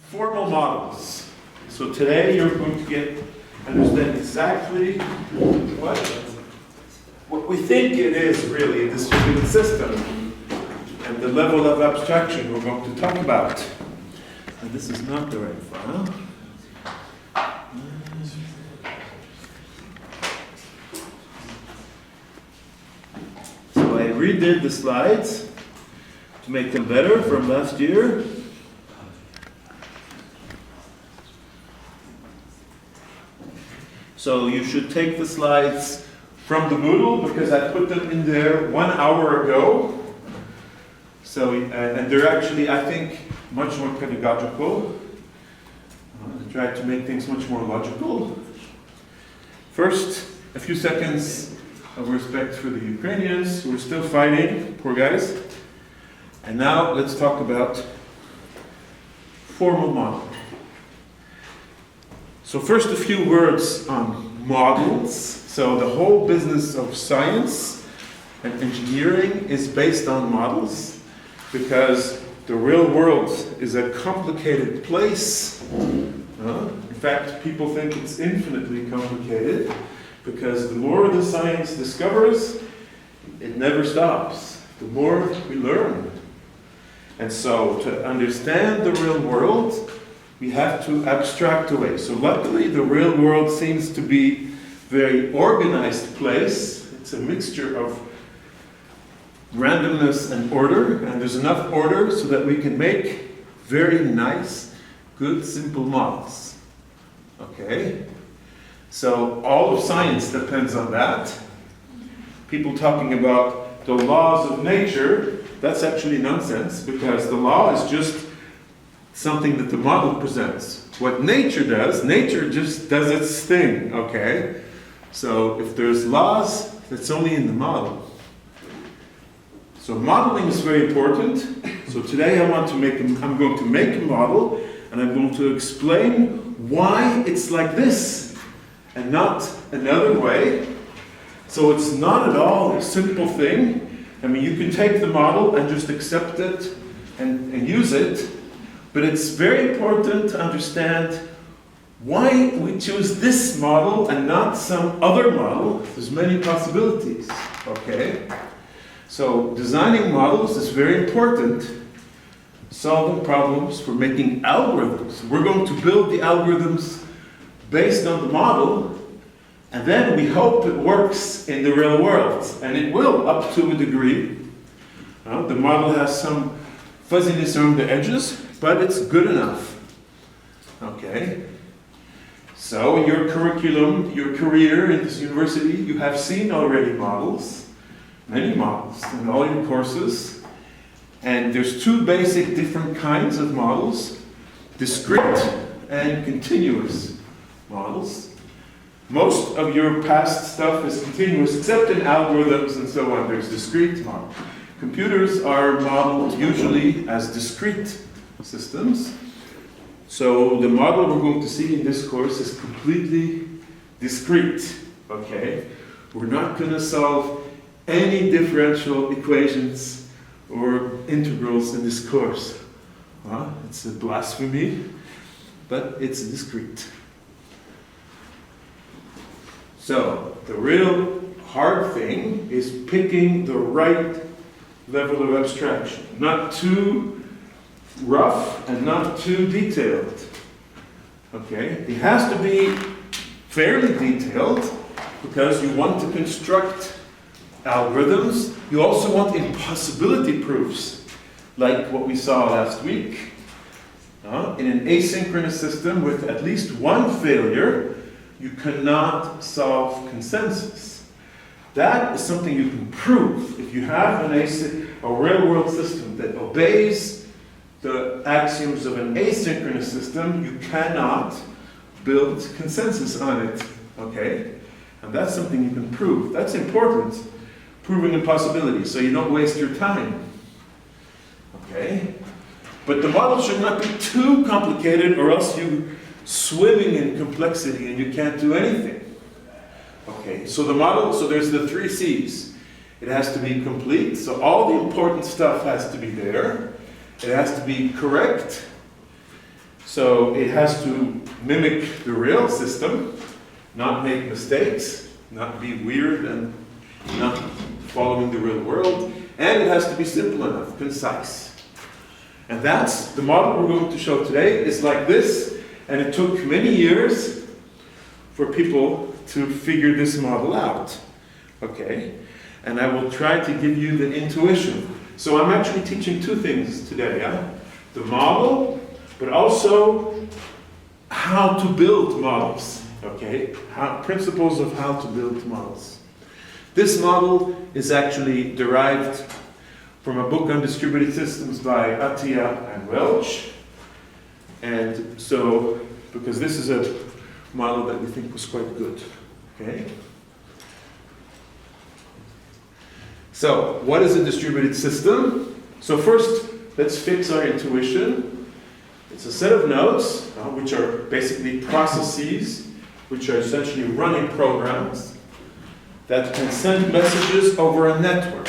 Formal models. So today you're going to understand exactly what we think it is really a distributed system and the level of abstraction we're going to talk about. And this is not the right file. So I redid the slides to make them better from last year. So you should take the slides from the Moodle because I put them in there 1 hour ago. So, and they're actually, I think, much more pedagogical. I tried to make things much more logical. First, a few seconds of respect for the Ukrainians who are still fighting, poor guys. And now let's talk about formal model. So first a few words on models. So the whole business of science and engineering is based on models because the real world is a complicated place. In fact, people think it's infinitely complicated because the more the science discovers, it never stops. The more we learn. And so to understand the real world, we have to abstract away. So luckily, the real world seems to be a very organized place. It's a mixture of randomness and order, and there's enough order so that we can make very nice, good, simple models. Okay? So all of science depends on that. People talking about the laws of nature, that's actually nonsense, because the law is just something that the model presents. What nature just does its thing, okay? So if there's laws, that's only in the model. So modeling is very important. So today I'm going to make a model, and I'm going to explain why it's like this, and not another way. So it's not at all a simple thing. I mean, you can take the model and just accept it and use it, but it's very important to understand why we choose this model and not some other model. There's many possibilities, okay? So designing models is very important. Solving problems for making algorithms. We're going to build the algorithms based on the model, and then we hope it works in the real world. And it will, up to a degree. The model has some fuzziness around the edges, but it's good enough. Okay? So in your curriculum, your career in this university, you have seen already models, many models in all your courses. And there's two basic different kinds of models, discrete and continuous models. Most of your past stuff is continuous, except in algorithms and so on, there's discrete models. Computers are modeled usually as discrete systems. So the model we're going to see in this course is completely discrete, okay? We're not going to solve any differential equations or integrals in this course. It's a blasphemy, but it's discrete. So the real hard thing is picking the right level of abstraction. Not too rough and not too detailed. Okay? It has to be fairly detailed because you want to construct algorithms. You also want impossibility proofs, like what we saw last week. In an asynchronous system with at least one failure, you cannot solve consensus. That is something you can prove. If you have a real-world system that obeys the axioms of an asynchronous system, you cannot build consensus on it. Okay? And that's something you can prove. That's important. Proving impossibility, so you don't waste your time. Okay? But the model should not be too complicated, or else you're swimming in complexity and you can't do anything. Okay, so the model, so there's the 3 C's. It has to be complete, so all the important stuff has to be there. It has to be correct. So it has to mimic the real system, not make mistakes, not be weird and not following the real world, and it has to be simple enough, concise. And that's the model we're going to show today is like this, and it took many years for people to figure this model out. Okay? And I will try to give you the intuition. So I'm actually teaching two things today. The model, but also how to build models. Okay? Principles of how to build models. This model is actually derived from a book on distributed systems by Attia and Welch. And so, because this is a model that we think was quite good. Okay? So, what is a distributed system? So first, let's fix our intuition. It's a set of nodes, which are basically processes, which are essentially running programs that can send messages over a network.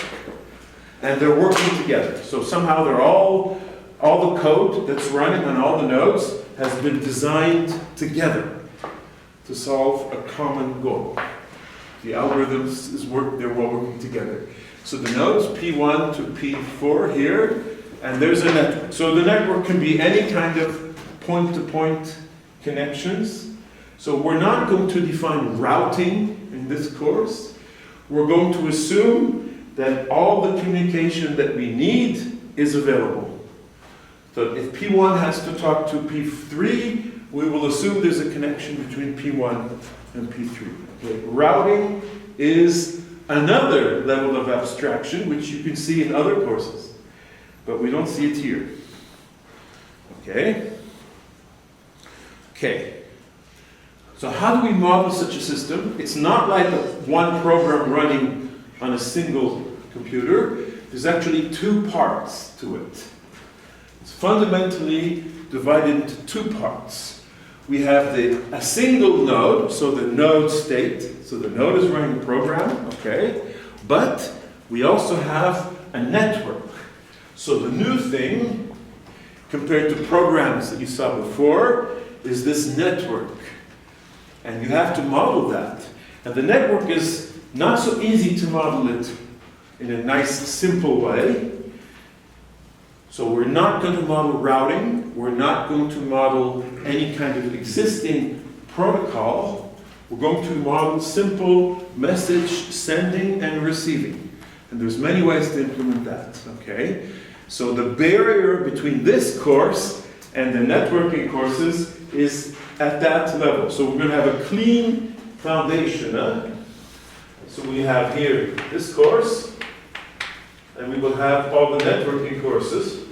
And they're working together. So somehow they're all the code that's running on all the nodes has been designed together to solve a common goal. The algorithms they're all working together. So the nodes P1 to P4 here, and there's a network. So the network can be any kind of point-to-point connections. So we're not going to define routing in this course. We're going to assume that all the communication that we need is available. So if P1 has to talk to P3, we will assume there's a connection between P1 and P3. Okay. Routing is another level of abstraction, which you can see in other courses, but we don't see it here. Okay? Okay. So how do we model such a system? It's not like one program running on a single computer. There's actually two parts to it. It's fundamentally divided into two parts. We have a single node, so the node state, so the node is running the program, okay? But we also have a network. So the new thing, compared to programs that you saw before, is this network. And you have to model that. And the network is not so easy to model it in a nice, simple way. So we're not going to model routing. We're not going to model any kind of existing protocol. We're going to model simple message sending and receiving. And there's many ways to implement that, okay? So the barrier between this course and the networking courses is at that level. So we're going to have a clean foundation. So we have here this course, and we will have all the networking courses.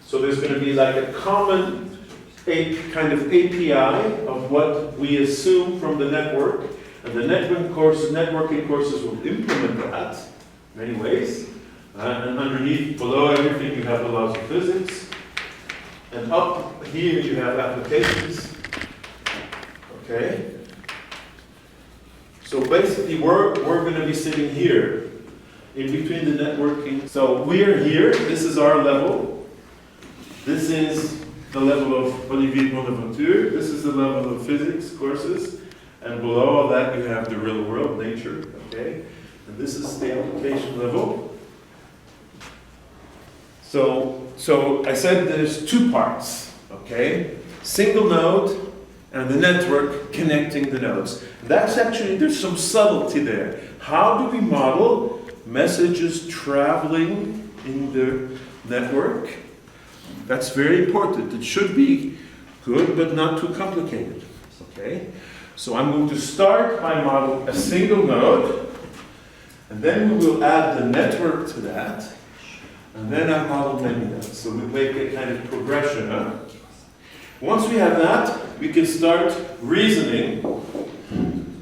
So there's going to be like a common kind of API of what we assume from the network, and the networking courses will implement that in many ways. And underneath, below everything, you have the laws of physics. And up here, you have applications. Okay? So basically, we're going to be sitting here in between the networking. So we're here. This is our level. This is the level of Olivier Bonaventure. This is the level of physics courses. And below all that, you have the real world, nature. Okay? And this is the application level. So I said there's two parts, okay? Single node and the network connecting the nodes. That's actually, there's some subtlety there. How do we model messages traveling in the network? That's very important. It should be good, but not too complicated, okay? So I'm going to start by modeling a single node, and then we will add the network to that. And then I model many nodes. So we make a kind of progression. Once we have that, we can start reasoning.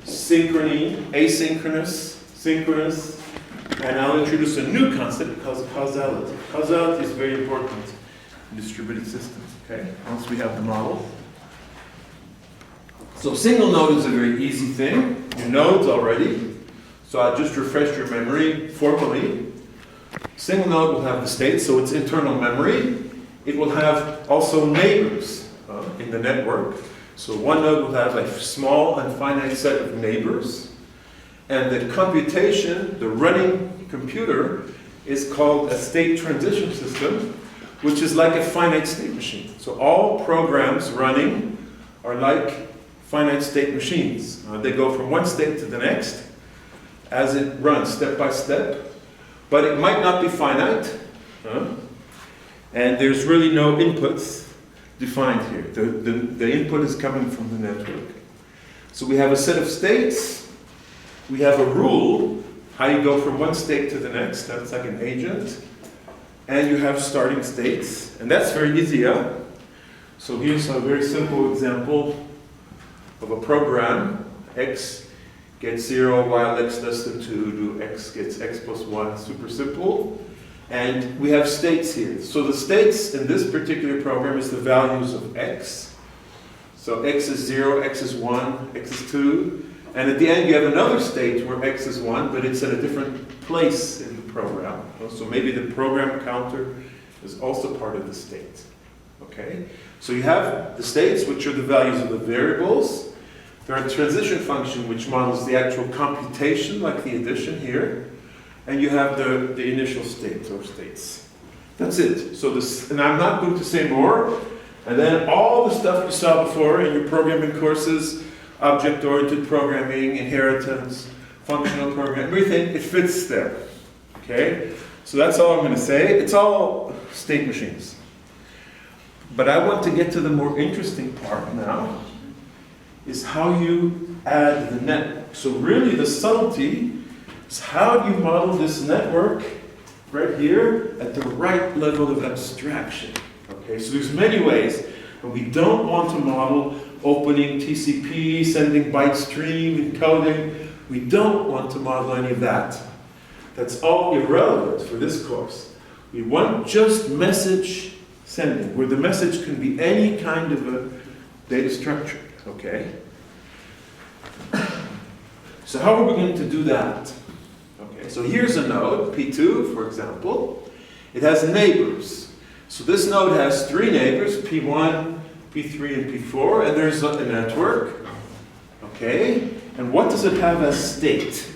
Synchrony, asynchronous, synchronous. And I'll introduce a new concept called causality. Causality is very important in distributed systems, okay? Once we have the model. So single node is a very easy thing. You know it already. So I'll just refresh your memory formally. Single node will have the state, so it's internal memory. it will have also neighbors in the network. So one node will have a small and finite set of neighbors. And the computation, the running computer, is called a state transition system, which is like a finite state machine. So all programs running are like finite state machines. They go from one state to the next as it runs step by step, but it might not be finite, and there's really no inputs defined here. The input is coming from the network. So we have a set of states, we have a rule, how you go from one state to the next, that's like an agent, and you have starting states, and that's very easy, yeah? So here's a very simple example of a program. X gets 0 while x less than 2, do x gets x plus 1, super simple. And we have states here. So the states in this particular program is the values of x. So x is 0, x is 1, x is 2. And at the end you have another state where x is 1, but it's at a different place in the program. So maybe the program counter is also part of the state. Okay? So you have the states, which are the values of the variables. There are a transition function which models the actual computation, like the addition here. And you have the initial state or states. That's it. So this, and I'm not going to say more. And then all the stuff you saw before in your programming courses, object-oriented programming, inheritance, functional programming, everything, it fits there. Okay? So that's all I'm going to say. It's all state machines. But I want to get to the more interesting part now, is how you add the network. So really the subtlety is how do you model this network right here at the right level of abstraction. Okay, so there's many ways, but we don't want to model opening TCP, sending byte stream, encoding. We don't want to model any of that. That's all irrelevant for this course. We want just message sending, where the message can be any kind of a data structure, okay? So how are we going to do that? Okay, so here's a node, P2, for example. It has neighbors. So this node has 3 neighbors, P1, P3, and P4, and there's a network, okay? And what does it have as state?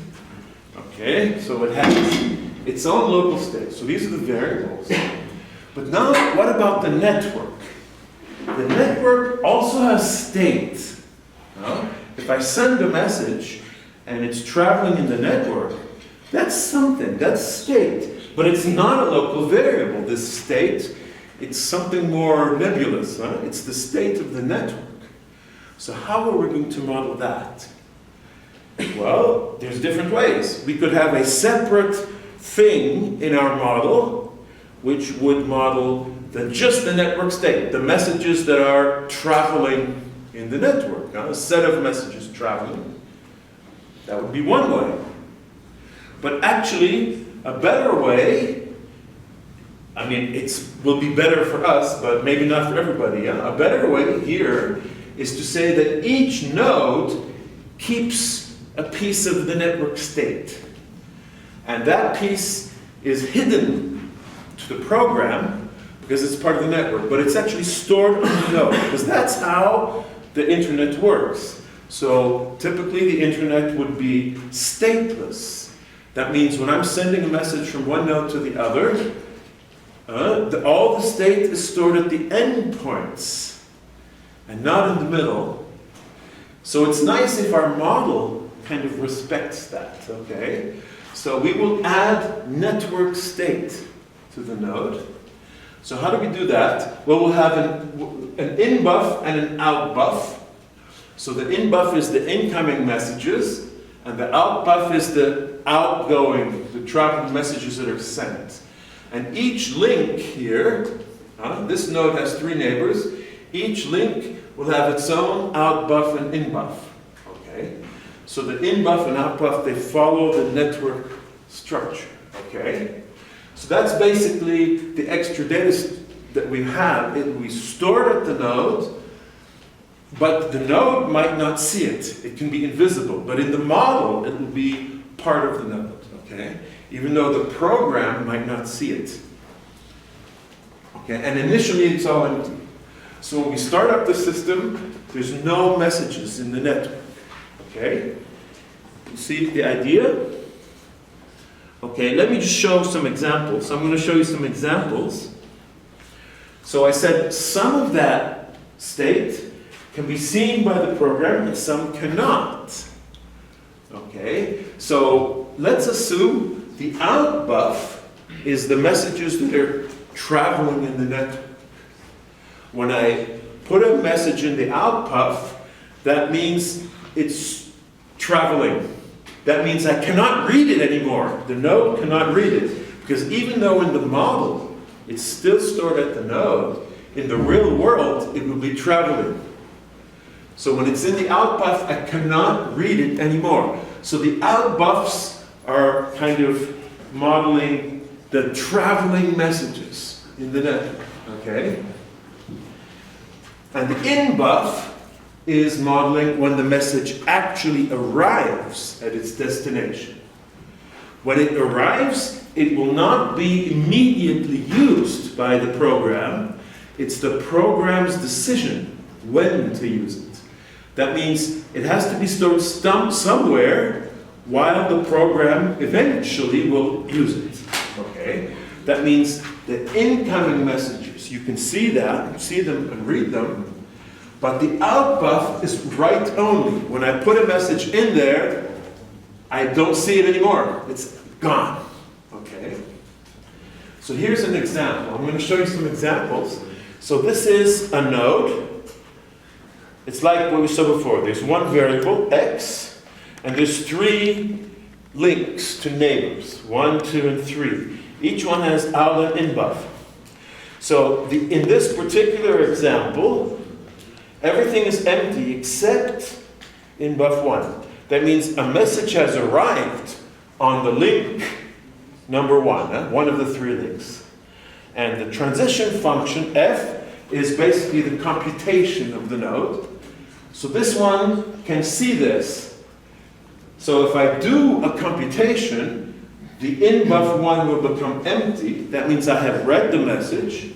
Okay, so it has its own local state. So these are the variables. But now, what about the network? The network also has state. If I send a message and it's traveling in the network, that's something, that's state. But it's not a local variable, this state. It's something more nebulous. It's the state of the network. So how are we going to model that? Well, there's different ways. We could have a separate thing in our model which would model just the network state, the messages that are traveling in the network, a set of messages traveling. That would be one way. But actually, a better way, I mean, it will be better for us, but maybe not for everybody. A better way here is to say that each node keeps a piece of the network state. And that piece is hidden to the program because it's part of the network, but it's actually stored on the node, because that's how the internet works. So typically the internet would be stateless. That means when I'm sending a message from one node to the other, all the state is stored at the endpoints and not in the middle. So it's nice if our model kind of respects that, okay? So we will add network state to the node. So how do we do that? Well, we'll have an in buff and an out buff. So the in buff is the incoming messages, and the out buff is the outgoing, the traveling messages that are sent. And each link here, this node has 3 neighbors, each link will have its own out buff and in buff. Okay? So the in buff and out buff, they follow the network structure. Okay? So that's basically the extra data that we have. We store it at the node, but the node might not see it. It can be invisible. But in the model, it will be part of the node. Okay? Even though the program might not see it. Okay? And initially it's all empty. So when we start up the system, there's no messages in the network. Okay? You see the idea? Okay, let me just show some examples. I'm going to show you some examples. So I said some of that state can be seen by the program and some cannot. Okay, so let's assume the out buff is the messages that are traveling in the network. When I put a message in the out buff, that means it's traveling. That means I cannot read it anymore. The node cannot read it. Because even though in the model it's still stored at the node, in the real world it will be traveling. So when it's in the out buff, I cannot read it anymore. So the out buffs are kind of modeling the traveling messages in the network. Okay? And the in buff is modeling when the message actually arrives at its destination. When it arrives, it will not be immediately used by the program. It's the program's decision when to use it. That means it has to be stored somewhere while the program eventually will use it. Okay? That means the incoming messages, you can see that, see them and read them, but the out buff is write only. When I put a message in there, I don't see it anymore. It's gone. Okay? So here's an example. I'm going to show you some examples. So this is a node. It's like what we saw before. There's one variable, x, and there's 3 links to neighbors, 1, 2, and 3. Each one has out and in buff. So in this particular example, everything is empty except in buff 1. That means a message has arrived on the link number 1, one of the 3 links. And the transition function, f, is basically the computation of the node. So this one can see this. So if I do a computation, the in buff 1 will become empty. That means I have read the message.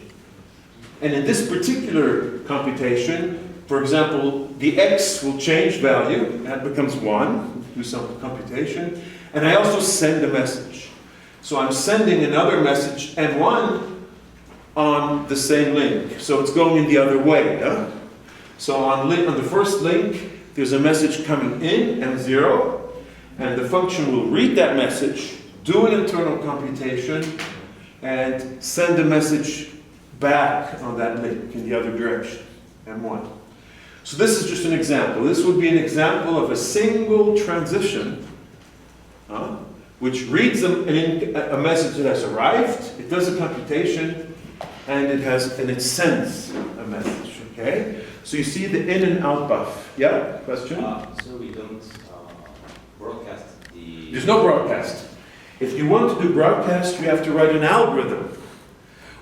And in this particular computation, for example, the x will change value. That becomes 1. Do some computation. And I also send a message. So I'm sending another message, M1, on the same link. So it's going in the other way. Huh? So on the first link, there's a message coming in, M0, and the function will read that message, do an internal computation, and send a message back on that link in the other direction, M1. So this is just an example. This would be an example of a single transition, which reads a message that has arrived, it does a computation, and it sends a message. Okay? So you see the in and out buff. Yeah? Question? So we don't broadcast the... There's no broadcast. If you want to do broadcast, you have to write an algorithm.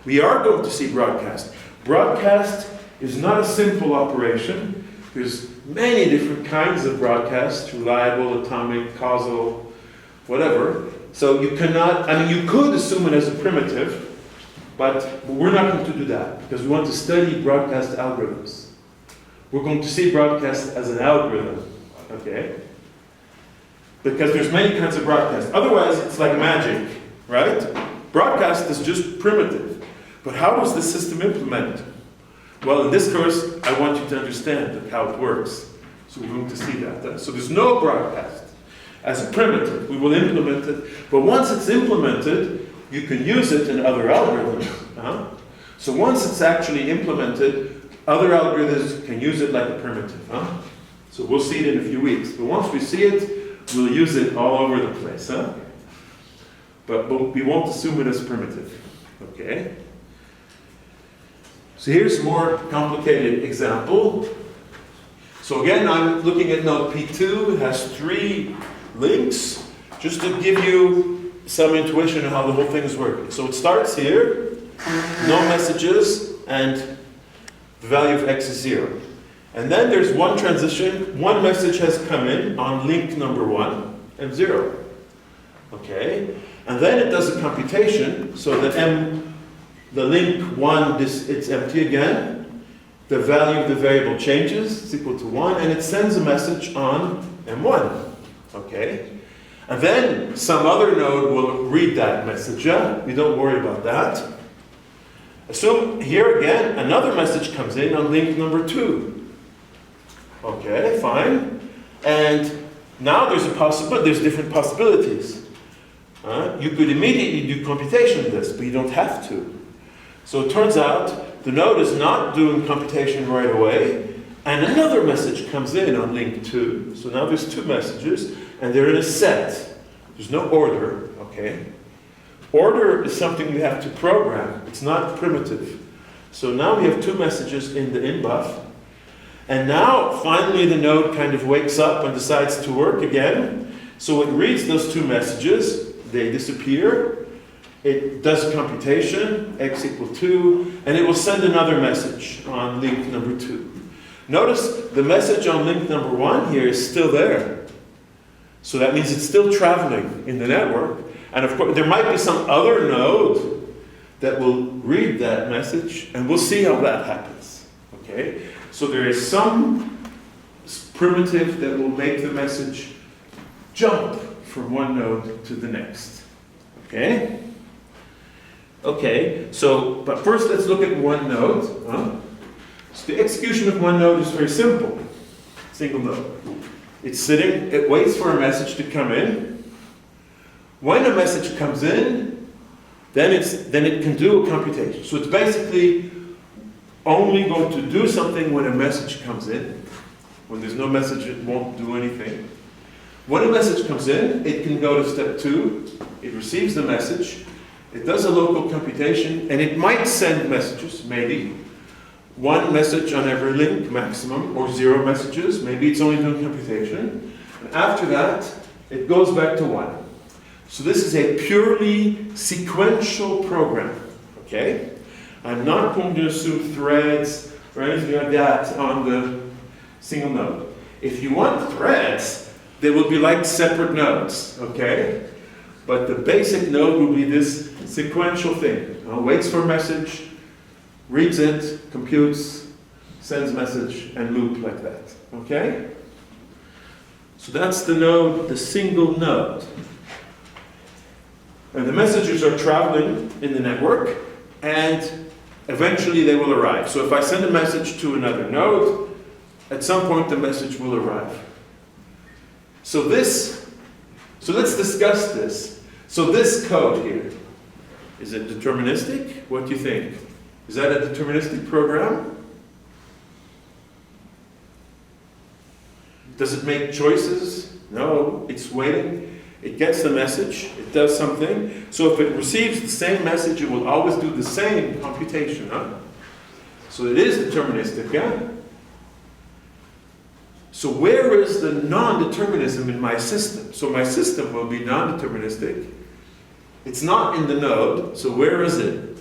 We are going to see broadcast. Broadcast is not a simple operation. There's many different kinds of broadcast, reliable, atomic, causal, whatever. So you cannot, you could assume it as a primitive, but we're not going to do that because we want to study broadcast algorithms. We're going to see broadcast as an algorithm, okay? Because there's many kinds of broadcast. Otherwise, it's like magic, right? Broadcast is just primitive. But how does the system implement it? Well, in this course, I want you to understand how it works. So we're going to see that. So there's no broadcast as a primitive. We will implement it. But once it's implemented, you can use it in other algorithms. So once it's actually implemented, other algorithms can use it like a primitive. So we'll see it in a few weeks. But once we see it, we'll use it all over the place. But we won't assume it as primitive. Okay? So here's a more complicated example. So again, I'm looking at node P2. It has 3 links, just to give you some intuition of how the whole thing is working. So it starts here, no messages, and the value of x is 0. And then there's one transition, one message has come in on link number 1, and 0. Okay? And then it does a computation, so that the link 1, it's empty again. The value of the variable changes, it's equal to 1, and it sends a message on M1. Okay? And then some other node will read that message. Yeah? We don't worry about that. Assume here again, another message comes in on link number 2. Okay, fine. And now there's different possibilities. You could immediately do computation of this, but you don't have to. So it turns out the node is not doing computation right away, and another message comes in on link 2. So now there's 2 messages, and they're in a set. There's no order, okay? Order is something you have to program. It's not primitive. So now we have 2 messages in the in-buff, and now finally the node kind of wakes up and decides to work again. So it reads those 2 messages, they disappear. It does a computation, x equal 2, and it will send another message on link number 2. Notice the message on link number 1 here is still there. So that means it's still traveling in the network. And of course, there might be some other node that will read that message, and we'll see how that happens. Okay? So there is some primitive that will make the message jump from one node to the next. Okay? Okay, so, but first let's look at one node. So the execution of one node is very simple. Single node. It's sitting, it waits for a message to come in. When a message comes in, then it can do a computation. So it's basically only going to do something when a message comes in. When there's no message, it won't do anything. When a message comes in, it can go to step 2. It receives the message. It does a local computation, and it might send messages, maybe. 1 message on every link, maximum, or 0 messages. Maybe it's only doing computation. And after that, it goes back to 1. So this is a purely sequential program, okay? I'm not going to assume threads or anything like that on the single node. If you want threads, they will be like separate nodes, okay? But the basic node will be this sequential thing. Waits for a message, reads it, computes, sends message, and loop like that. Okay? So that's the node, the single node. And the messages are traveling in the network, and eventually they will arrive. So if I send a message to another node, at some point the message will arrive. So let's discuss this. So this code here, is it deterministic? What do you think? Is that a deterministic program? Does it make choices? No, it's waiting. It gets the message, it does something. So if it receives the same message, it will always do the same computation, huh? So it is deterministic, yeah? So where is the non-determinism in my system? So my system will be non-deterministic. It's not in the node, so where is it?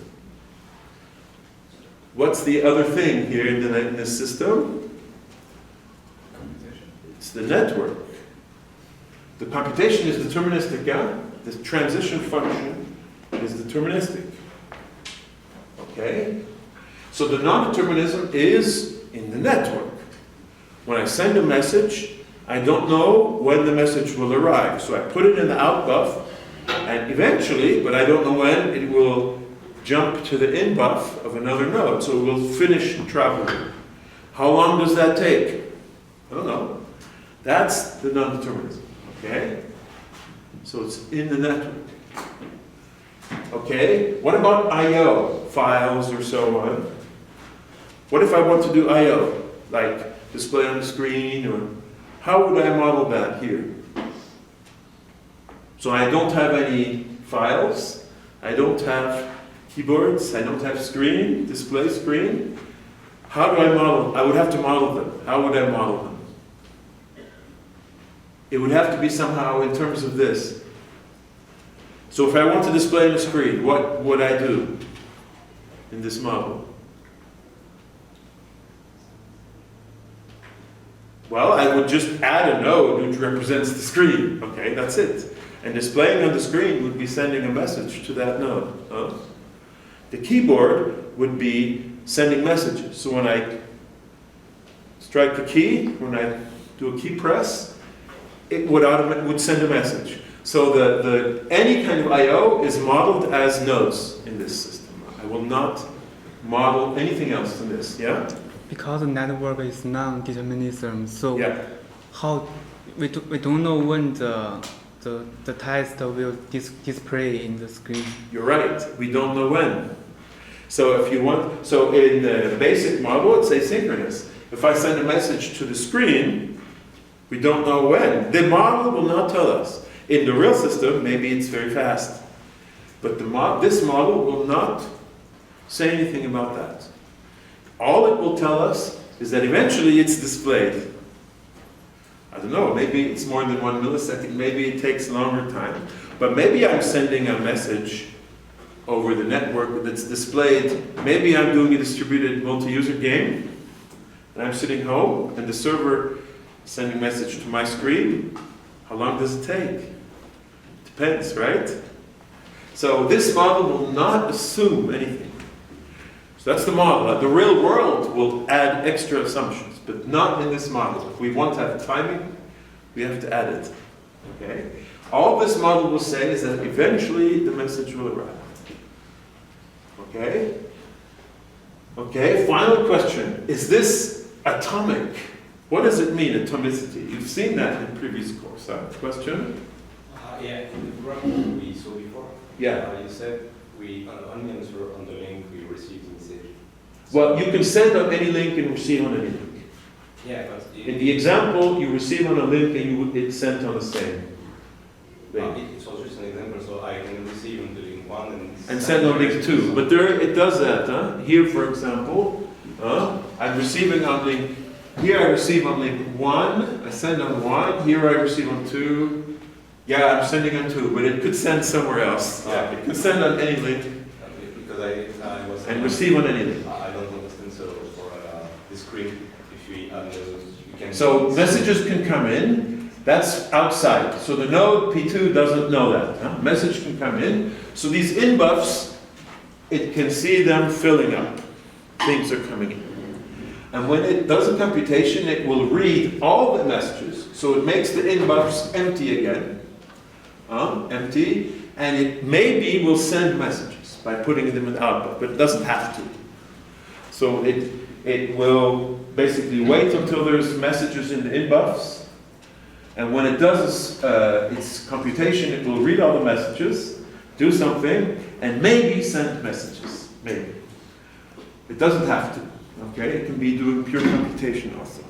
What's the other thing here in this system? It's the network. The computation is deterministic, yeah? The transition function is deterministic. Okay? So the non-determinism is in the network. When I send a message, I don't know when the message will arrive. So I put it in the out buff, and eventually, but I don't know when, it will jump to the in buff of another node. So it will finish traveling. How long does that take? I don't know. That's the non-determinism. Okay? So it's in the network. Okay? What about I/O? Files or so on. What if I want to do I/O? Like display on the screen, or how would I model that here? So I don't have any files, I don't have keyboards, I don't have screen, display screen. How do I model? I would have to model them. How would I model them? It would have to be somehow in terms of this. So if I want to display on the screen, what would I do in this model? Well, I would just add a node which represents the screen. Okay, that's it. And displaying on the screen would be sending a message to that node. The keyboard would be sending messages. So when I strike the key, when I do a key press, it would send a message. So any kind of I/O is modeled as nodes in this system. I will not model anything else than this. Yeah. Because the network is non-determinism, so Yeah. how we don't know when the test will display in the screen. You're right. We don't know when. So in the basic model, it's asynchronous. If I send a message to the screen, we don't know when. The model will not tell us. In the real system, maybe it's very fast. But this model will not say anything about that. All it will tell us is that eventually it's displayed. I don't know, maybe it's more than 1 millisecond, maybe it takes a longer time. But maybe I'm sending a message over the network that's displayed. Maybe I'm doing a distributed multi-user game, and I'm sitting home, and the server is sending a message to my screen. How long does it take? Depends, right? So this model will not assume anything. So that's the model. The real world will add extra assumptions, but not in this model. If we want to have timing, we have to add it. Okay? All this model will say is that eventually the message will arrive. Okay? Okay, final question. Is this atomic? What does it mean, atomicity? You've seen that in previous course, huh? Question? Yeah, in the program we saw before. Yeah. You said we only answer on the link we received instead. Well, you can send on any link and receive on any link. Yeah, but In the example, you receive on a link and it's sent on the same link. it's also just an example, so I can receive on the link 1 And send on link 2. But there, it does that. Huh? Here, for example, I'm receiving on link. Here I receive on link 1. I send on 1. Here I receive on 2. Yeah, I'm sending on 2, but it could send somewhere else. Yeah, it could send on any link. Because I was And receive on any link. I don't understand. So for the screen, if we add those, you can. So messages can come in. That's outside. So the node P2 doesn't know that. Huh? Message can come in. So these in buffs, it can see them filling up. Things are coming in. And when it does a computation, it will read all the messages. So it makes the in buffs empty again. Empty. And it maybe will send messages by putting them in output, but it doesn't have to. So it will basically wait until there's messages in the in buffs. And when it does its computation, it will read all the messages, do something, and maybe send messages. Maybe. It doesn't have to. Okay? It can be doing pure computation also.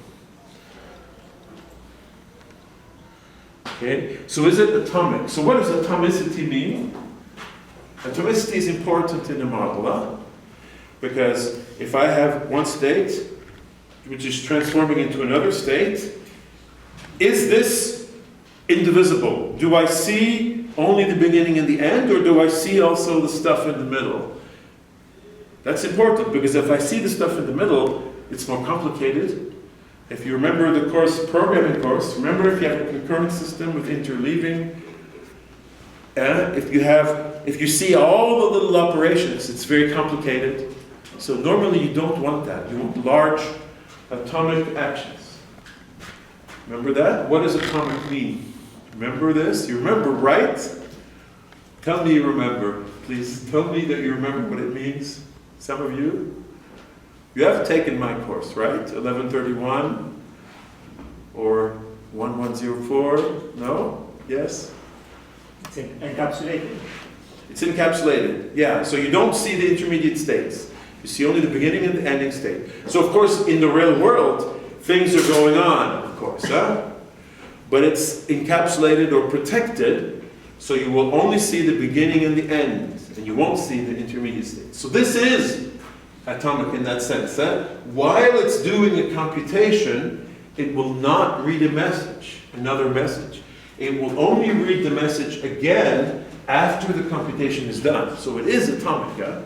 Okay? So is it atomic? So what does atomicity mean? Atomicity is important in the model, huh? Because if I have one state, which is transforming into another state, is this indivisible? Do I see only the beginning and the end, or do I see also the stuff in the middle? That's important, because if I see the stuff in the middle, it's more complicated. If you remember the course, programming course, remember if you have a concurrent system with interleaving, if you see all the little operations, it's very complicated. So normally you don't want that. You want large atomic actions. Remember that? What does atomic mean? Remember this? You remember, right? Tell me you remember. Please tell me that you remember what it means. Some of you? You have taken my course, right? 1131 or 1104? No? Yes? It's encapsulated. It's encapsulated, yeah. So you don't see the intermediate states. You see only the beginning and the ending state. So of course, in the real world, things are going on, of course, huh? But it's encapsulated or protected, so you will only see the beginning and the end, and you won't see the intermediate state. So this is atomic in that sense. Huh? While it's doing a computation, it will not read a message, another message. It will only read the message again after the computation is done. So it is atomic. Huh?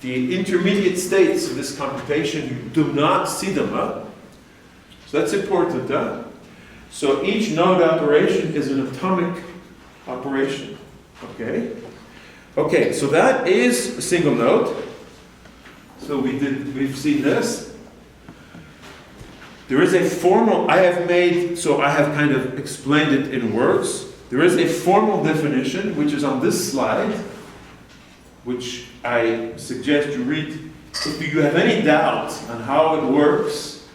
The intermediate states of this computation, you do not see them. Huh? So that's important. Huh? So each node operation is an atomic operation. Okay? Okay, so that is a single node. So we've seen this. There is a formal, I have kind of explained it in words. There is a formal definition, which is on this slide, which I suggest you read. If you have any doubt on how it works,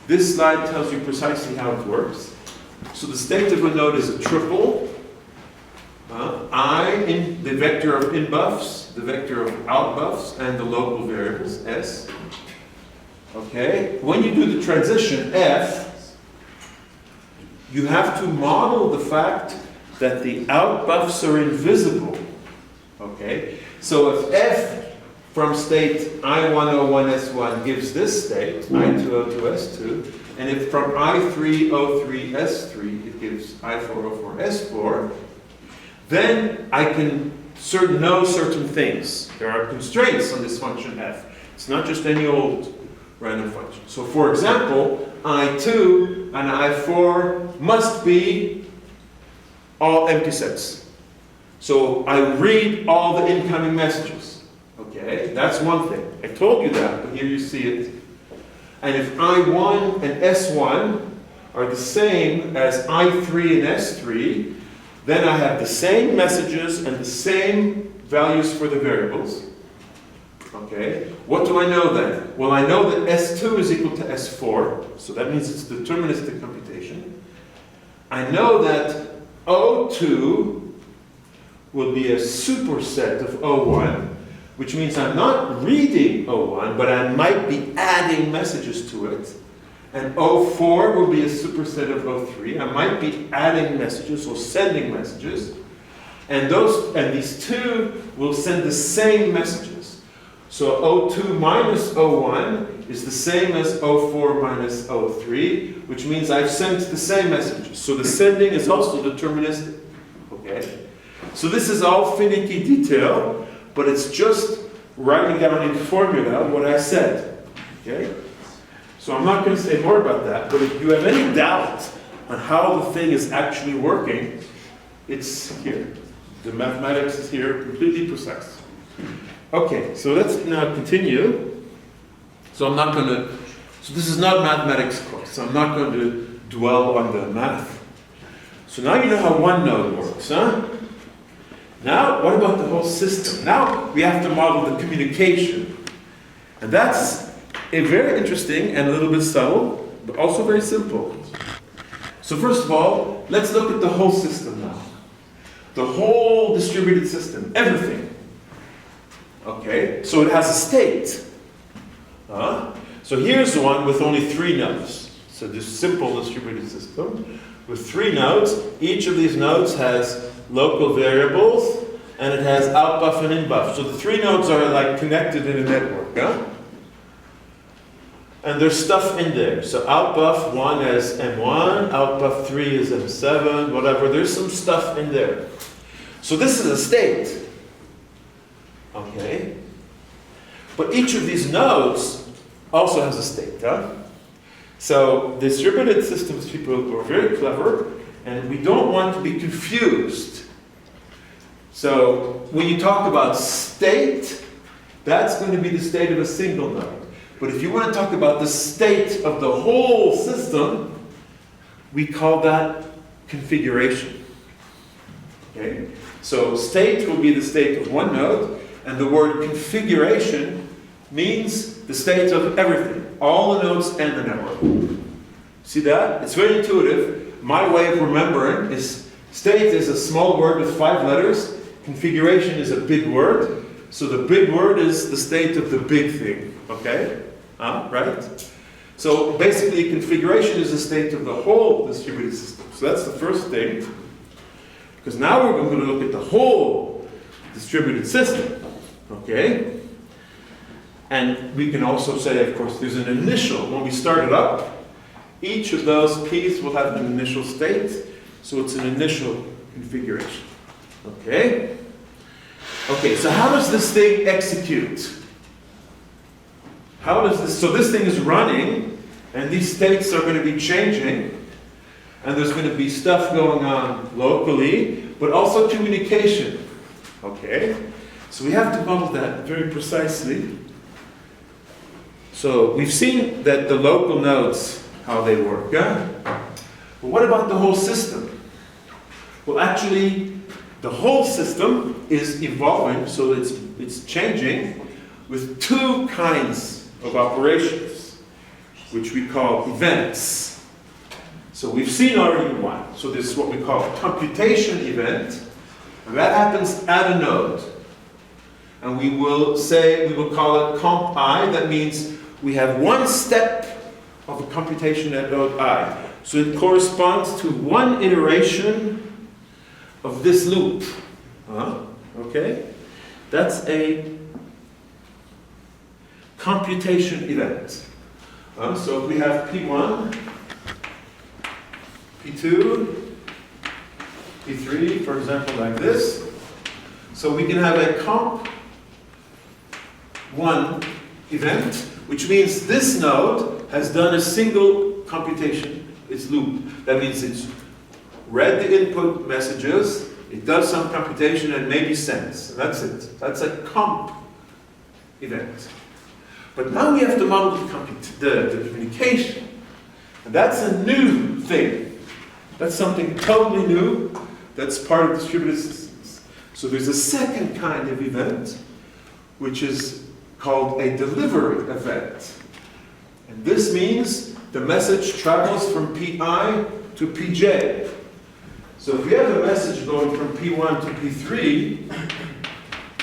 this slide tells you precisely how it works. So the state of a node is a triple. I in the vector of in-buffs, the vector of out-buffs, and the local variables, S. Okay, when you do the transition, F, you have to model the fact that the out-buffs are invisible. Okay, so if F from state I1, 01, S1 gives this state, I2, 02, S2, and if from I3, 03, S3 it gives I4, 04, S4, then I can know certain things. There are constraints on this function F. It's not just any old random function. So for example, I2 and I4 must be all empty sets. So I read all the incoming messages. Okay, that's one thing. I told you that, but here you see it. And if I1 and S1 are the same as I3 and S3, then I have the same messages and the same values for the variables. Okay, what do I know then? Well, I know that S2 is equal to S4, so that means it's deterministic computation. I know that O2 will be a superset of O1, which means I'm not reading O1, but I might be adding messages to it. And O4 will be a superset of O3. I might be adding messages or sending messages. And these two will send the same messages. So O2 minus O1 is the same as O4 minus O3, which means I've sent the same messages. So the sending is also deterministic. Okay? So this is all finicky detail, but it's just writing down in formula what I said. Okay? So I'm not going to say more about that, but if you have any doubt on how the thing is actually working, it's here. The mathematics is here, completely precise. Okay, so let's now continue. So this is not mathematics course, so I'm not going to dwell on the math. So now you know how one node works, huh? Now, what about the whole system? Now we have to model the communication. And that's very interesting and a little bit subtle, but also very simple. So first of all, let's look at the whole system now. The whole distributed system, everything. Okay, so it has a state. So here's one with only 3 nodes. So this simple distributed system with 3 nodes. Each of these nodes has local variables, and it has outbuff and inbuff. So the 3 nodes are like connected in a network. And there's stuff in there. So outbuff 1 is M1, outbuff 3 is M7, whatever. There's some stuff in there. So this is a state. Okay? But each of these nodes also has a state. So distributed systems people are very clever, and we don't want to be confused. So when you talk about state, that's going to be the state of a single node. But if you want to talk about the state of the whole system, we call that configuration. Okay? So state will be the state of one node, and the word configuration means the state of everything, all the nodes and the network. See that? It's very intuitive. My way of remembering is state is a small word with 5 letters, configuration is a big word, so the big word is the state of the big thing. Okay? Right? So basically, configuration is the state of the whole distributed system. So that's the first thing. Because now we're going to look at the whole distributed system. Okay? And we can also say, of course, there's an initial. When we start it up, each of those P's will have an initial state. So it's an initial configuration. Okay? Okay, so how does this thing execute? How does this, so this thing is running, and these states are going to be changing, and there's going to be stuff going on locally, but also communication. Okay? So we have to model that very precisely. So we've seen that the local nodes, how they work, yeah? But what about the whole system? Well, actually, the whole system is evolving, so it's changing with two kinds of operations, which we call events. So we've seen already one. So this is what we call a computation event. And that happens at a node. And we will call it comp I. That means we have one step of a computation at node I. So it corresponds to one iteration of this loop. Okay? That's a computation event. So if we have P1, P2, P3, for example, like this. So we can have a comp 1 event, which means this node has done a single computation, its loop. That means it's read the input messages, it does some computation and maybe sends. That's it. That's a comp event. But now we have to model the communication. And that's a new thing. That's something totally new that's part of distributed systems. So there's a second kind of event, which is called a delivery event. And this means the message travels from Pi to Pj. So if we have a message going from P1 to P3,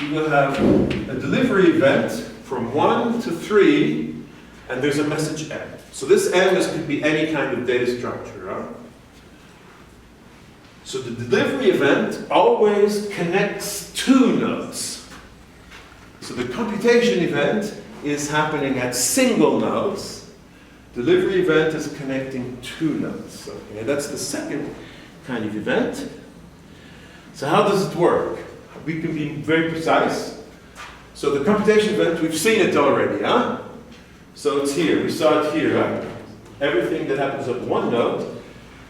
we will have a delivery event from 1 to 3, and there's a message M. So this M could be any kind of data structure. Right? So the delivery event always connects two nodes. So the computation event is happening at single nodes. Delivery event is connecting two nodes. Okay, that's the second kind of event. So how does it work? We can be very precise. So the computation event, we've seen it already, huh? So it's here, we saw it here, right? Everything that happens at one node.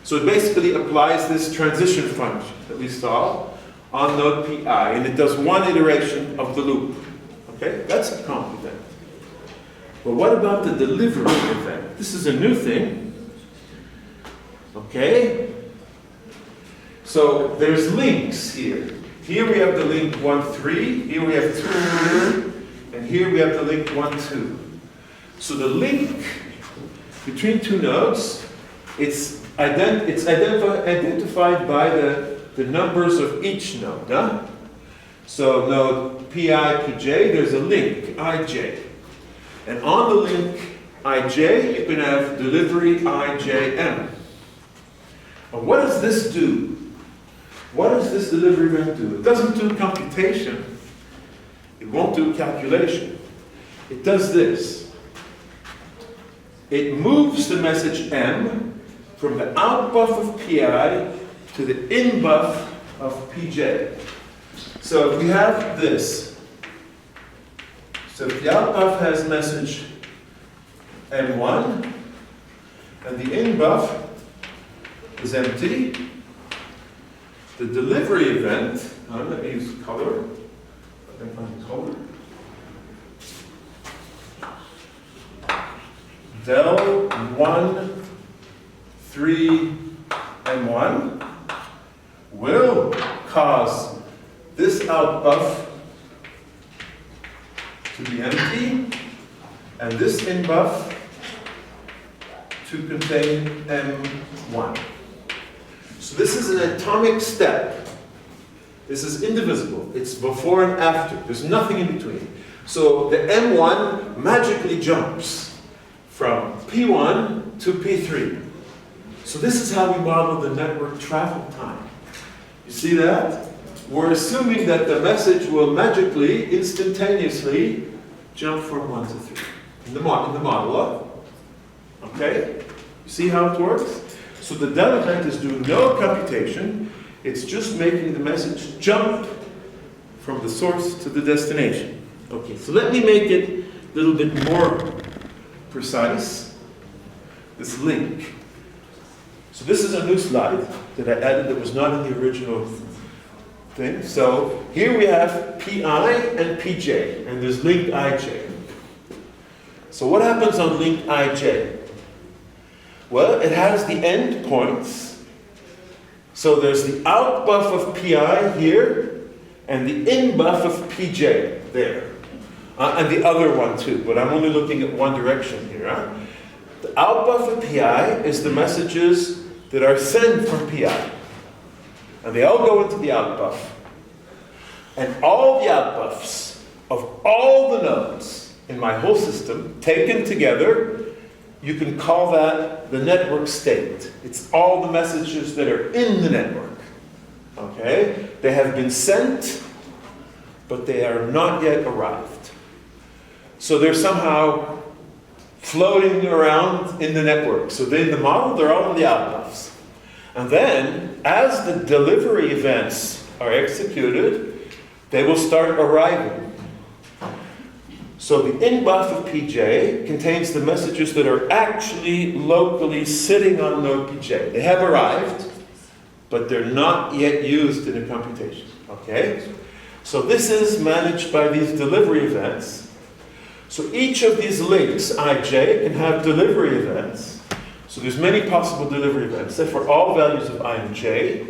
So it basically applies this transition function that we saw on node Pi, and it does one iteration of the loop. Okay, that's a comp event. But what about the delivery event? This is a new thing. Okay? So there's links here. Here we have the link 1, 3, here we have 2, 3, and here we have the link 1, 2. So the link between two nodes, it's identified by the numbers of each node. Huh? So node Pi, Pj, there's a link, Ij. And on the link Ij, you can have delivery Ijm. And what does this do? What does this delivery event do? It doesn't do computation. It won't do calculation. It does this. It moves the message M from the out buff of Pi to the in buff of Pj. So if we have this, so if the out buff has message M1 and the in buff is empty, the delivery event, let me use color. I can find color. Del 1, 3, and 1 will cause this out buff to be empty and this in buff to contain M1. So this is an atomic step. This is indivisible. It's before and after. There's nothing in between. So the M1 magically jumps from P1 to P3. So this is how we model the network travel time. You see that? We're assuming that the message will magically, instantaneously jump from 1 to 3 in the model. Okay? You see how it works? So the del event is doing no computation. It's just making the message jump from the source to the destination. Okay, so let me make it a little bit more precise. This link. So this is a new slide that I added that was not in the original thing. So here we have PI and PJ, and there's linked IJ. So what happens on linked IJ? Well, it has the end points. So there's the out buff of PI here, and the in buff of PJ there. And the other one too, but I'm only looking at one direction here. Huh? The out buff of PI is the messages that are sent from PI. And they all go into the out buff. And all the out buffs of all the nodes in my whole system, taken together, you can call that the network state. It's all the messages that are in the network. Okay? They have been sent, but they are not yet arrived. So they're somehow floating around in the network. So in the model, they're all in the out buffs. And then, as the delivery events are executed, they will start arriving. So the in buff of PJ contains the messages that are actually locally sitting on node PJ. They have arrived, but they're not yet used in a computation. Okay? So this is managed by these delivery events. So each of these links, IJ, can have delivery events. So there's many possible delivery events. They're for all values of I and j.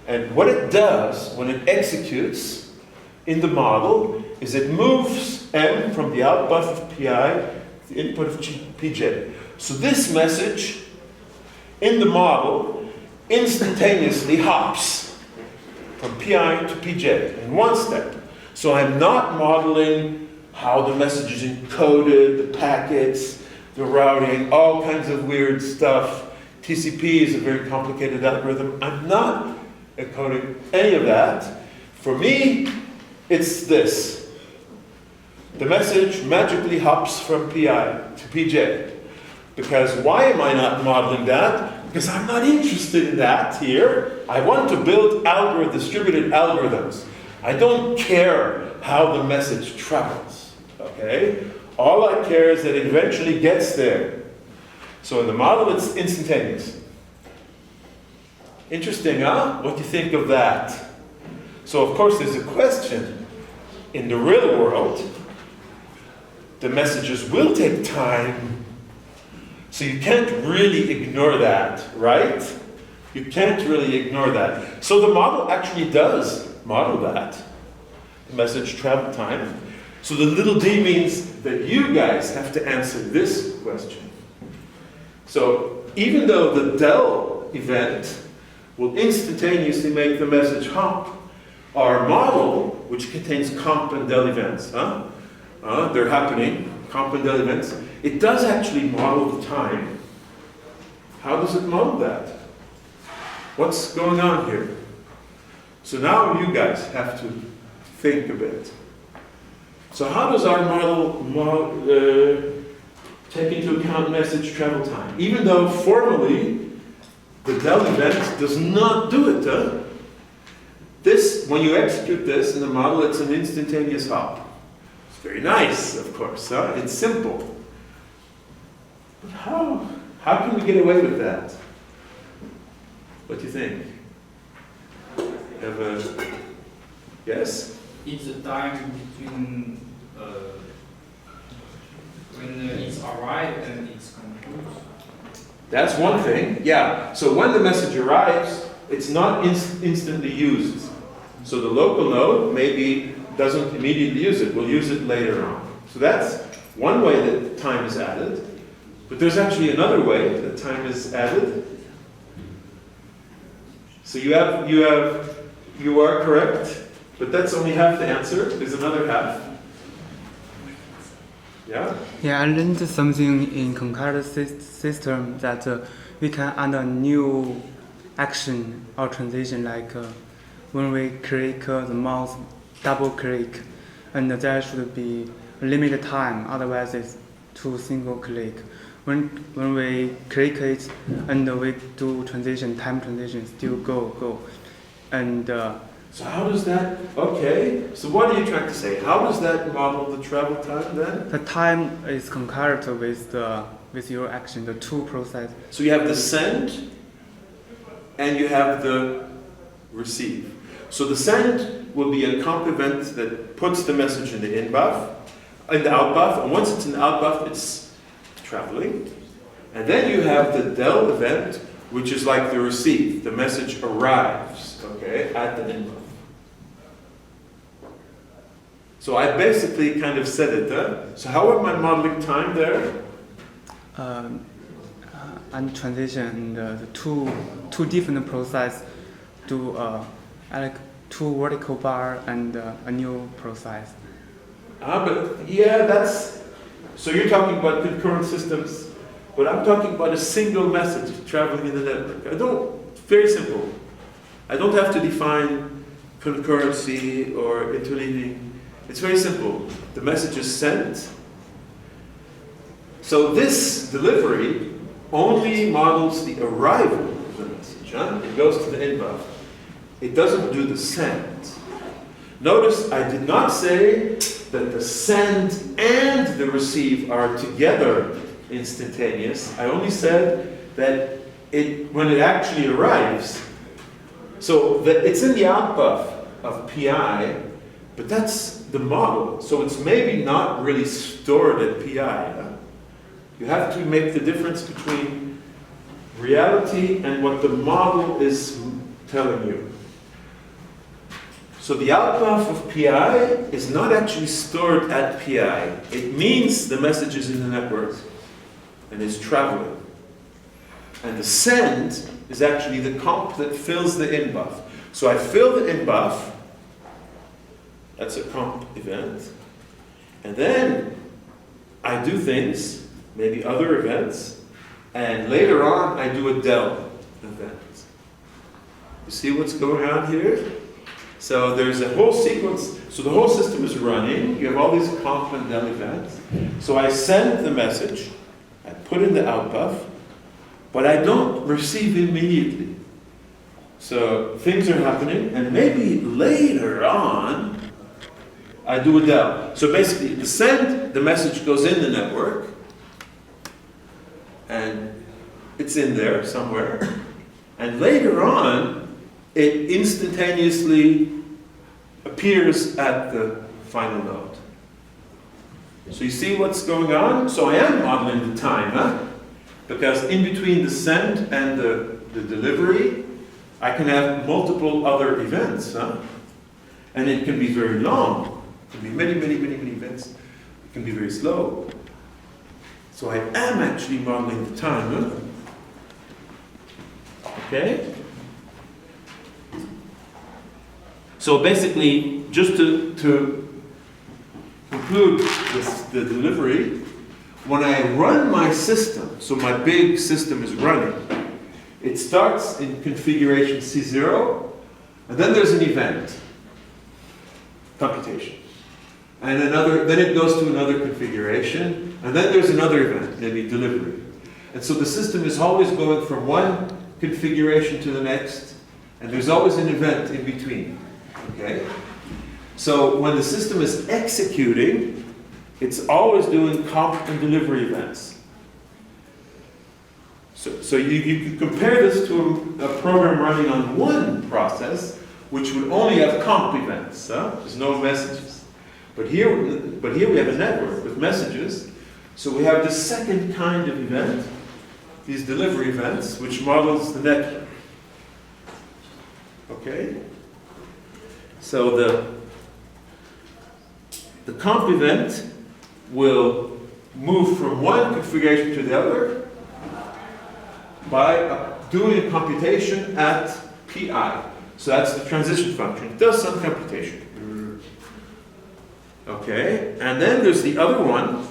And what it does when it executes in the model is it moves M from the out buff of PI to the input of PJ. So this message in the model instantaneously hops from PI to PJ in one step. So I'm not modeling how the message is encoded, the packets, the routing, all kinds of weird stuff. TCP is a very complicated algorithm. I'm not encoding any of that. For me, it's this. The message magically hops from PI to PJ. Because why am I not modeling that? Because I'm not interested in that here. I want to build distributed algorithms. I don't care how the message travels. Okay? All I care is that it eventually gets there. So in the model, it's instantaneous. Interesting, huh? What do you think of that? So of course there's a question. In the real world, the messages will take time. So you can't really ignore that, right? You can't really ignore that. So the model actually does model that. The message travel time. So the little d means that you guys have to answer this question. So even though the del event will instantaneously make the message hop, our model, which contains comp and del events, they're happening, comp and del events, it does actually model the time. How does it model that? What's going on here? So now you guys have to think a bit. So how does our model take into account message travel time? Even though formally the del event does not do it. This, when you execute this in the model, it's an instantaneous hop. It's very nice, of course. It's simple. But how can we get away with that? What do you think? Have a yes? It's the time between when it's arrived and it's composed. That's one thing, yeah. So when the message arrives, it's not instantly used. So the local node maybe doesn't immediately use it, we'll use it later on. So that's one way that time is added. But there's actually another way that time is added. So you are correct, but that's only half the answer. There's another half. Yeah? Yeah, I learned something in concurrent system that we can add a new action or transition, like when we click the mouse, double click, and there should be a limited time, otherwise it's too single click. When we click it and we do transition, time transition, still go. And so how does that, okay, so what are you trying to say? How does that model the travel time then? the time is concurrent with your action, the two process. So you have the send and you have the receive. So the send will be a comp event that puts the message in the out buff, and once it's in the out buff, it's traveling. And then you have the del event, which is like the receive. The message arrives, okay, at the in buff. So I basically kind of said it. So how am I modeling time there? And transition the two different process to like two vertical bar and a new process. But yeah, that's, so you're talking about concurrent systems, but I'm talking about a single message traveling in the network. Very simple. I don't have to define concurrency or interleaving. It's very simple. The message is sent. So this delivery only models the arrival of the message. It goes to the in buff. It doesn't do the send. Notice I did not say that the send and the receive are together instantaneous. I only said that when it actually arrives, so that it's in the out buff of PI, but that's the model. So it's maybe not really stored at PI. You have to make the difference between reality and what the model is telling you. So the out buff of PI is not actually stored at PI. It means the message is in the network and is traveling. And the send is actually the comp that fills the in buff. So I fill the in buff. That's a comp event. And then I do things, maybe other events, and later on I do a del event. You see what's going on here? So there's a whole sequence, so the whole system is running, you have all these comp and del events. So I send the message, I put in the out buff, but I don't receive immediately. So things are happening, and maybe later on, I do a del. So basically, the send, the message goes in the network, and it's in there somewhere. And later on, it instantaneously appears at the final node. So you see what's going on? So I am modeling the time, because in between the send and the delivery, I can have multiple other events, and it can be very long. It can be many, many, many, many events. It can be very slow. So I am actually modeling the time. Okay? So basically, just to conclude the delivery, when I run my system, so my big system is running, it starts in configuration C0, and then there's an event, computation. And then it goes to another configuration, and then there's another event, maybe delivery. And so the system is always going from one configuration to the next, and there's always an event in between. Okay? So when the system is executing, it's always doing comp and delivery events. So you can compare this to a program running on one process, which would only have comp events. There's no messages. But here we have a network with messages. So we have the second kind of event, these delivery events, which models the network. Okay? So the comp event will move from one configuration to the other by doing a computation at PI. So that's the transition function. It does some computation. Okay, and then there's the other one,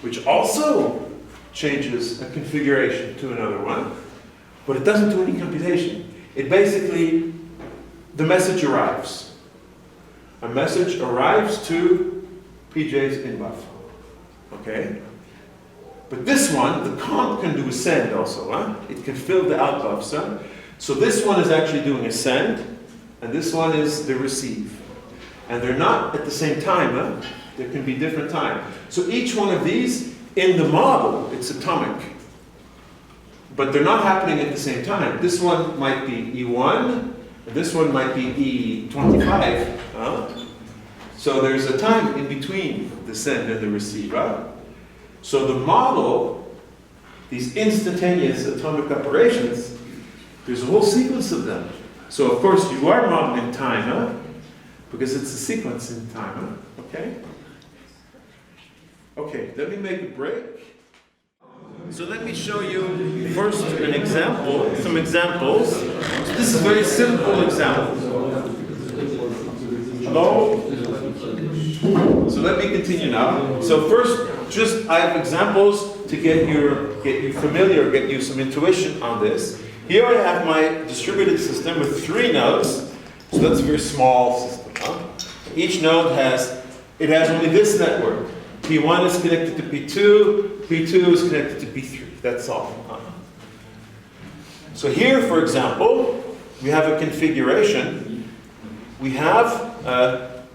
which also changes a configuration to another one, but it doesn't do any computation. It basically, the message arrives. A message arrives to PJ's in buff. Okay? But this one, the comp can do a send also. It can fill the out buffs. So this one is actually doing a send, and this one is the receive. And they're not at the same time. There can be different time. So each one of these, in the model, it's atomic. But they're not happening at the same time. This one might be E1, And this one might be E25. So there's a time in between the send and the receive. So the model, these instantaneous atomic operations, there's a whole sequence of them. So of course you are modeling time, because it's a sequence in time, okay? Okay, let me make a break. So let me show you first an example, some examples. So this is a very simple example. Hello? So let me continue now. So first, I have examples to get you familiar, get you some intuition on this. Here I have my distributed system with 3 nodes. So that's a very small system. Each node has only this network. P1 is connected to P2, P2 is connected to P3. That's all. So here, for example, we have a configuration. We have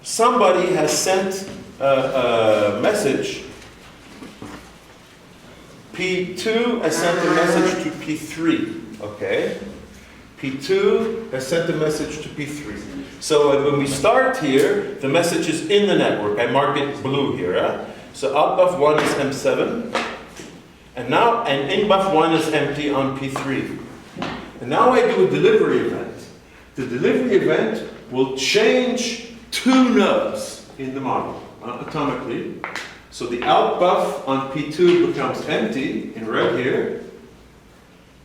somebody has sent a message. P2 has sent a message to P3. Okay? P2 has sent a message to P3. So when we start here, the message is in the network. I mark it blue here. So out buff 1 is M7. And in buff 1 is empty on P3. And now I do a delivery event. The delivery event will change 2 nodes in the model atomically. So the out buff on P2 becomes empty in red here.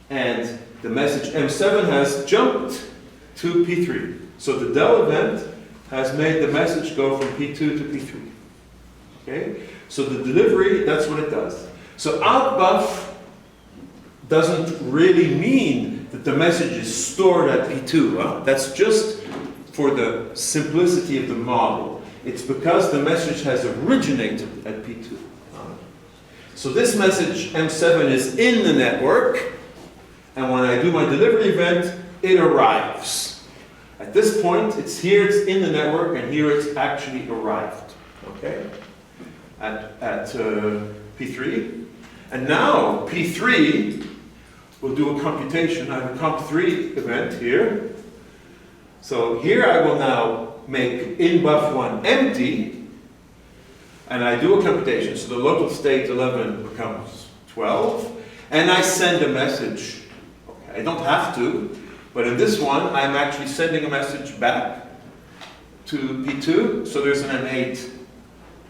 And the message M7 has jumped to P3. So the del event has made the message go from P2 to P3. Okay? So the delivery, that's what it does. So out buff doesn't really mean that the message is stored at P2. That's just for the simplicity of the model. It's because the message has originated at P2. So this message M7 is in the network, and when I do my delivery event, it arrives. At this point, it's here, it's in the network, and here it's actually arrived. Okay? At P3. And now P3 will do a computation. I have a comp3 event here. So here I will now make in buff 1 empty, and I do a computation. So the local state 11 becomes 12, and I send a message. Okay, I don't have to, but in this one I'm actually sending a message back to P2. So there's an M8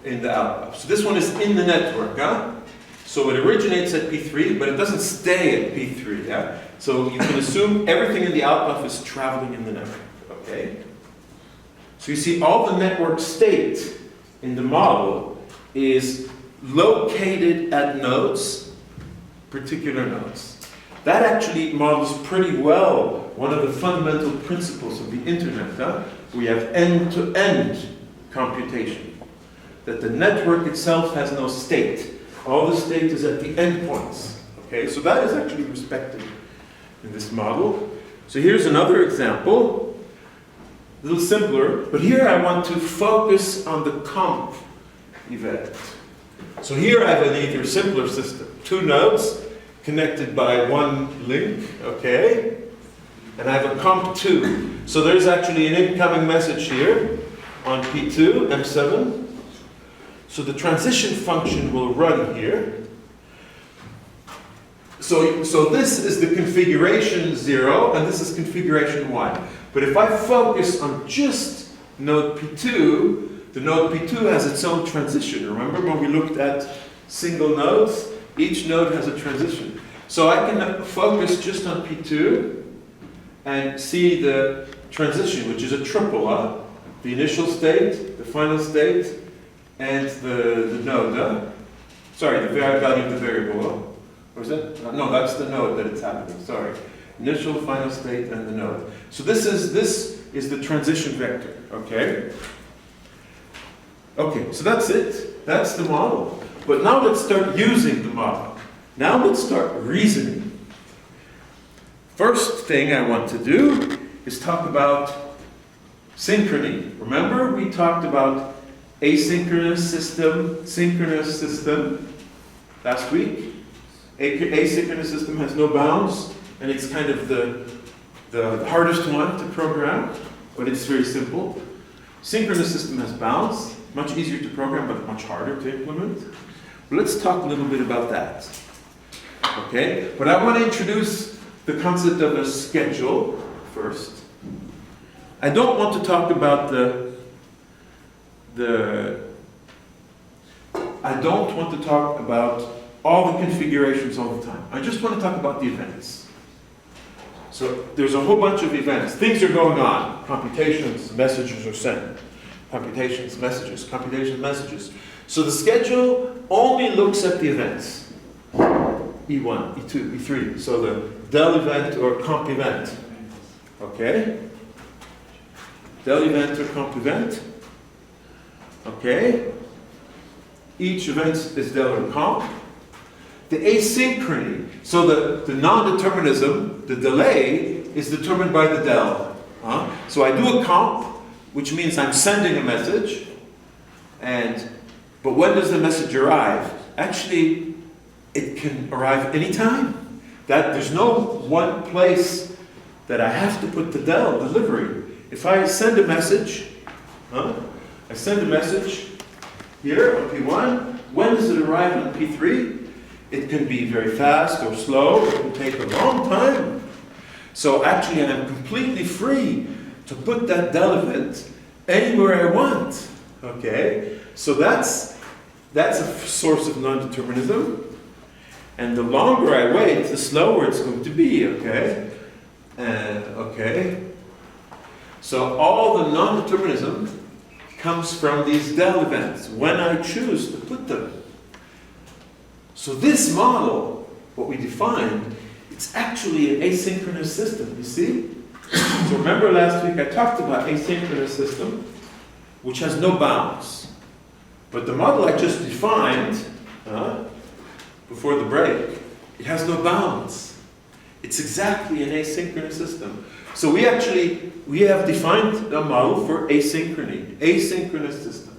in the outbuff. So this one is in the network, So it originates at P3, but it doesn't stay at P3, So you can assume everything in the outbuff is traveling in the network, okay? So you see all the network state in the model is located at nodes, particular nodes. That actually models pretty well one of the fundamental principles of the internet, We have end-to-end computation. That the network itself has no state. All the state is at the endpoints. Okay, so that is actually respected in this model. So here's another example, a little simpler, but here I want to focus on the comp event. So here I have an either simpler system, 2 nodes connected by 1 link, okay, and I have a comp2. So there's actually an incoming message here on P2, M7. So the transition function will run here. So this is the configuration 0, and this is configuration 1. But if I focus on just node P2, the node P2 has its own transition. Remember when we looked at single nodes? Each node has a transition. So I can focus just on P2 and see the transition, which is a triple. The initial state, the final state, and the node, sorry, the value of the variable. Or is that? No, that's the node that it's happening. Sorry, initial, final state, and the node. So this is the transition vector. Okay. Okay, so that's it. That's the model. But now let's start using the model. Now let's start reasoning. First thing I want to do is talk about synchrony. Remember, we talked about asynchronous system, synchronous system last week. Asynchronous system has no bounds, and it's kind of the the hardest one to program, but it's very simple. Synchronous system has bounds, much easier to program, but much harder to implement. But let's talk a little bit about that. Okay, but I want to introduce the concept of a schedule first. I don't want to talk about I don't want to talk about all the configurations all the time. I just want to talk about the events. So there's a whole bunch of events. Things are going on. Computations, messages are sent. Computations, messages, computations, messages. So the schedule only looks at the events. E1, E2, E3. So the del event or comp event. Okay? Del event or comp event. Okay? Each event is del or comp. The asynchrony, so the non-determinism, the delay, is determined by the del. So I do a comp, which means I'm sending a message, but when does the message arrive? Actually, it can arrive anytime. There's no one place that I have to put the del delivery. If I send a message, I send a message here on P1, when does it arrive on P3? It can be very fast or slow, it can take a long time. So actually I'm completely free to put that del event anywhere I want. Okay? So that's a source of non-determinism. And the longer I wait, the slower it's going to be, okay? Okay? So all the non-determinism comes from these del events, when I choose to put them. So this model, what we defined, it's actually an asynchronous system, you see? So remember last week I talked about asynchronous system, which has no bounds. But the model I just defined, before the break, it has no bounds. It's exactly an asynchronous system. So we have defined a model for asynchrony, asynchronous system.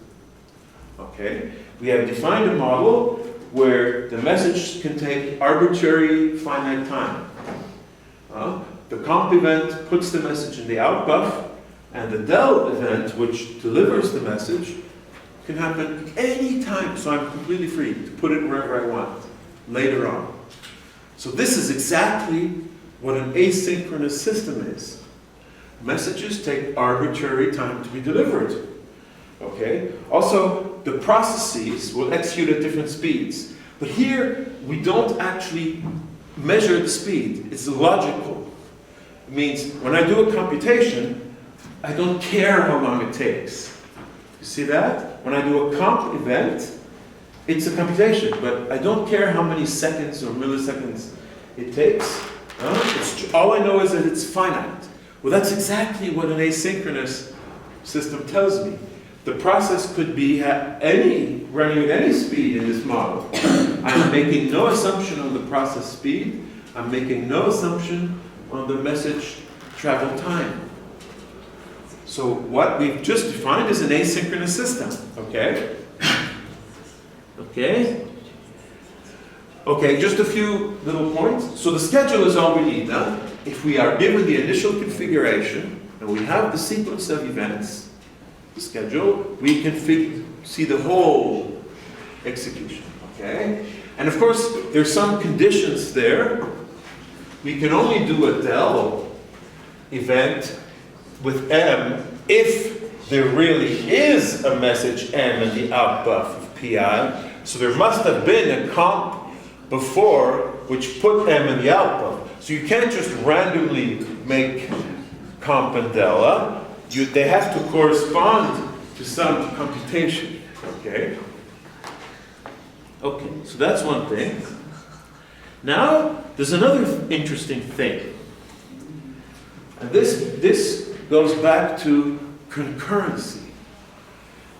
Okay? We have defined a model where the message can take arbitrary finite time. The comp event puts the message in the out buff, and the del event, which delivers the message, can happen any time. So I'm completely free to put it wherever I want later on. So this is exactly what an asynchronous system is. Messages take arbitrary time to be delivered. Okay? Also, the processes will execute at different speeds. But here, we don't actually measure the speed. It's logical. It means when I do a computation, I don't care how long it takes. You see that? When I do a comp event, it's a computation, but I don't care how many seconds or milliseconds it takes. All I know is that it's finite. Well, that's exactly what an asynchronous system tells me. The process could be running at any speed in this model. I'm making no assumption on the process speed. I'm making no assumption on the message travel time. So what we've just defined is an asynchronous system. Okay? Okay? Okay, just a few little points. So the schedule is all we need. If we are given the initial configuration and we have the sequence of events, the schedule, we can see the whole execution. Okay? And of course, there's some conditions there. We can only do a del event with M if there really is a message M in the out buff of PI. So there must have been a comp before which put M in the out buff. So you can't just randomly make comp and del. They have to correspond to some computation. Okay? Okay, so that's one thing. Now, there's another interesting thing. And this goes back to concurrency.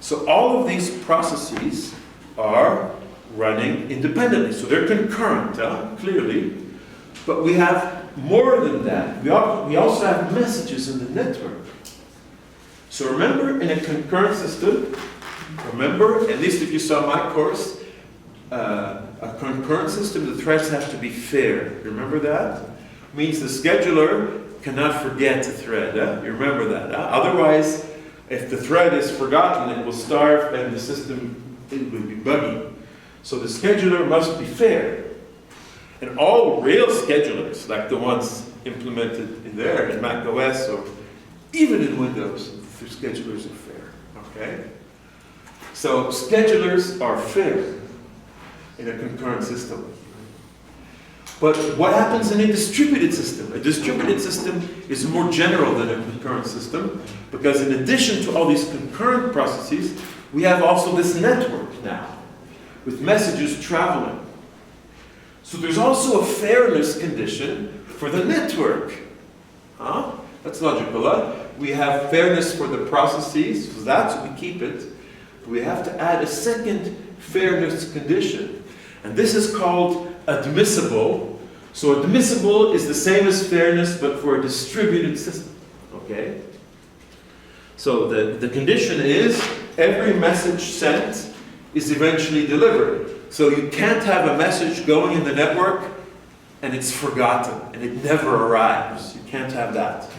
So all of these processes are running independently. So they're concurrent, clearly. But we have more than that. We also have messages in the network. So remember, in a concurrent system, at least if you saw my course, a concurrent system, the threads have to be fair. Remember that? Means the scheduler cannot forget a thread. You remember that. Otherwise, if the thread is forgotten, it will starve and the system, it will be buggy. So the scheduler must be fair. And all real schedulers, like the ones implemented in there, in Mac OS or even in Windows, the schedulers are fair. Okay? So schedulers are fair in a concurrent system. But what happens in a distributed system? A distributed system is more general than a concurrent system, because in addition to all these concurrent processes, we have also this network now, with messages traveling. So there's also a fairness condition for the network. Huh? That's logical, huh? We have fairness for the processes, so that's we keep it. But we have to add a second fairness condition. And this is called admissible. So admissible is the same as fairness, but for a distributed system. Okay? So the condition is every message sent is eventually delivered. So you can't have a message going in the network and it's forgotten and it never arrives. You can't have that.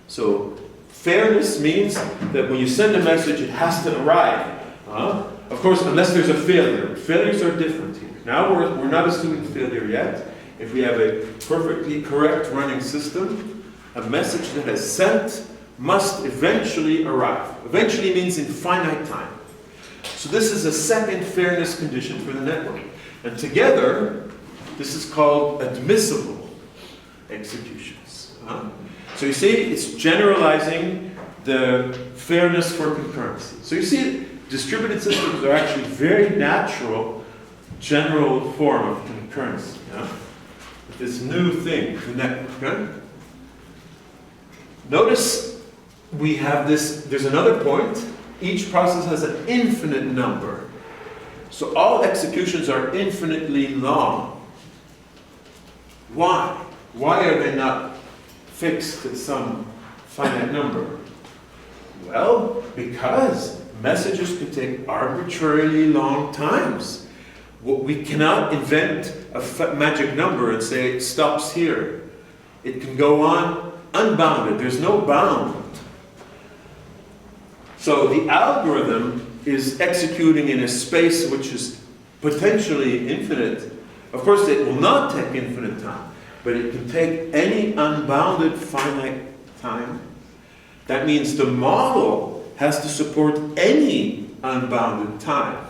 So fairness means that when you send a message, it has to arrive. Of course, unless there's a failure. Failures are different here. Now we're not assuming failure yet. If we have a perfectly correct running system, a message that is sent must eventually arrive. Eventually means in finite time. So this is a second fairness condition for the network. And together, this is called admissible executions. So you see, it's generalizing the fairness for concurrency. So you see, distributed systems are actually very natural, general form of concurrency. This new thing, the network. Notice we have this, there's another point. Each process has an infinite number. So all executions are infinitely long. Why? Why are they not fixed at some finite number? Well, because messages can take arbitrarily long times. We cannot invent a magic number and say it stops here. It can go on unbounded. There's no bound. So the algorithm is executing in a space which is potentially infinite. Of course, it will not take infinite time, but it can take any unbounded finite time. That means the model has to support any unbounded time,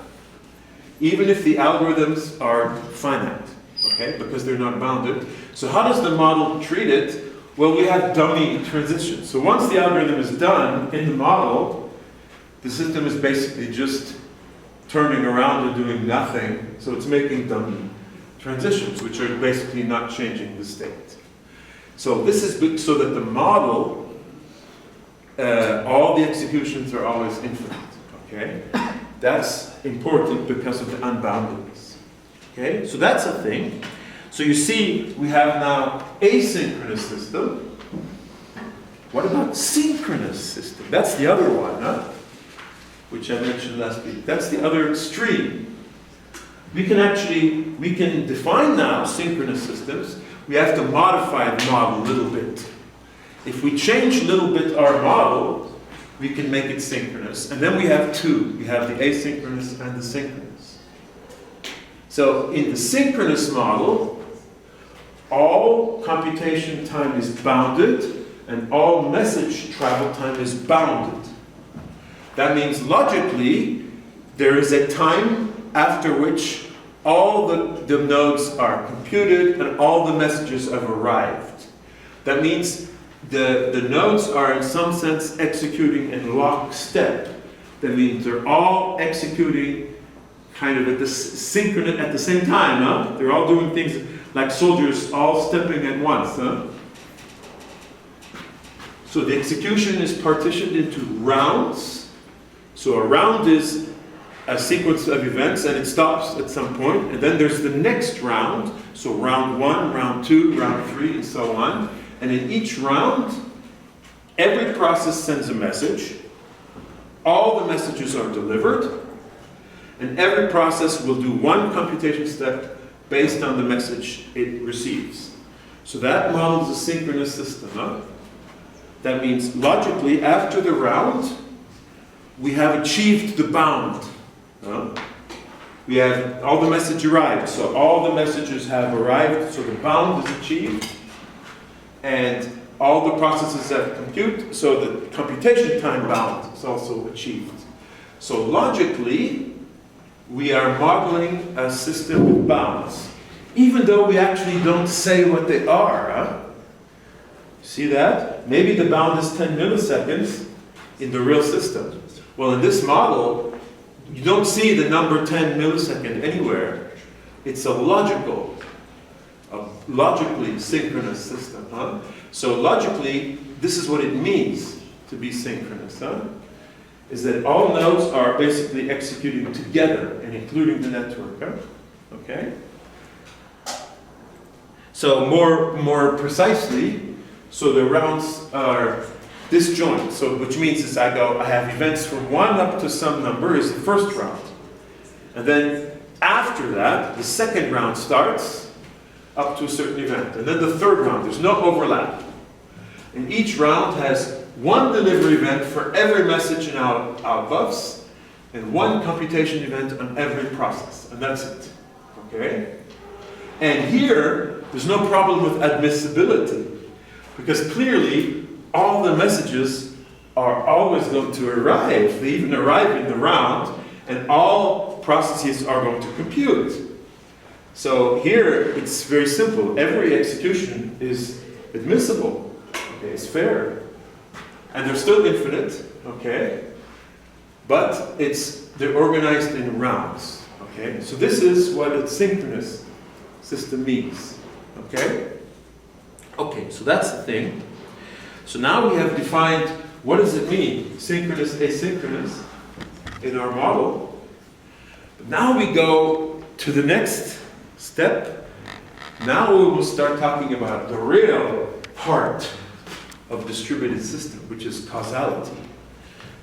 even if the algorithms are finite, okay, because they're not bounded. So how does the model treat it? Well, we have dummy transitions. So once the algorithm is done in the model, the system is basically just turning around and doing nothing. So it's making dummy transitions, which are basically not changing the state. So this is so that the model, all the executions are always infinite, okay? That's important because of the unboundedness. Okay, so that's a thing. So you see, we have now asynchronous system. What about synchronous system? That's the other one, which I mentioned last week. That's the other extreme. We can define now synchronous systems. We have to modify the model a little bit. If we change a little bit our model, we can make it synchronous. And then we have two. We have the asynchronous and the synchronous. So in the synchronous model, all computation time is bounded and all message travel time is bounded. That means logically, there is a time after which all the nodes are computed and all the messages have arrived. That means the nodes are in some sense executing in lockstep. That means they're all executing kind of at the synchronous at the same time. They're all doing things like soldiers all stepping at once. So the execution is partitioned into rounds. So a round is a sequence of events and it stops at some point. And then there's the next round. So round 1, round 2, round 3, and so on. And in each round, every process sends a message. All the messages are delivered. And every process will do one computation step based on the message it receives. So that models a synchronous system. Huh? That means logically, after the round, we have achieved the bound. Huh? We have all the message arrived. So all the messages have arrived, so the bound is achieved. And all the processes have compute, so the computation time bound is also achieved. So logically, we are modeling a system with bounds, even though we actually don't say what they are. Huh? See that? Maybe the bound is 10 milliseconds in the real system. Well, in this model, you don't see the number 10 millisecond anywhere. It's a logically synchronous system. Huh? So logically, this is what it means to be synchronous. Huh? Is that all nodes are basically executing together and including the network. Huh? Okay? So more precisely, so the rounds are disjoint. So which means is I have events from 1 up to some number is the first round. And then after that, the second round starts up to a certain event. And then the third round, there's no overlap. And each round has one delivery event for every message in outbuffs, and one computation event on every process. And that's it. Okay? And here, there's no problem with admissibility, because clearly, all the messages are always going to arrive. They even arrive in the round, and all processes are going to compute. So here, it's very simple. Every execution is admissible. Okay, it's fair. And they're still infinite, okay? But they're organized in rounds, okay? So this is what a synchronous system means, okay? Okay, so that's the thing. So now we have defined what does it mean, synchronous, asynchronous, in our model. But now we go to the next step. Now we will start talking about the real part of distributed system, which is causality.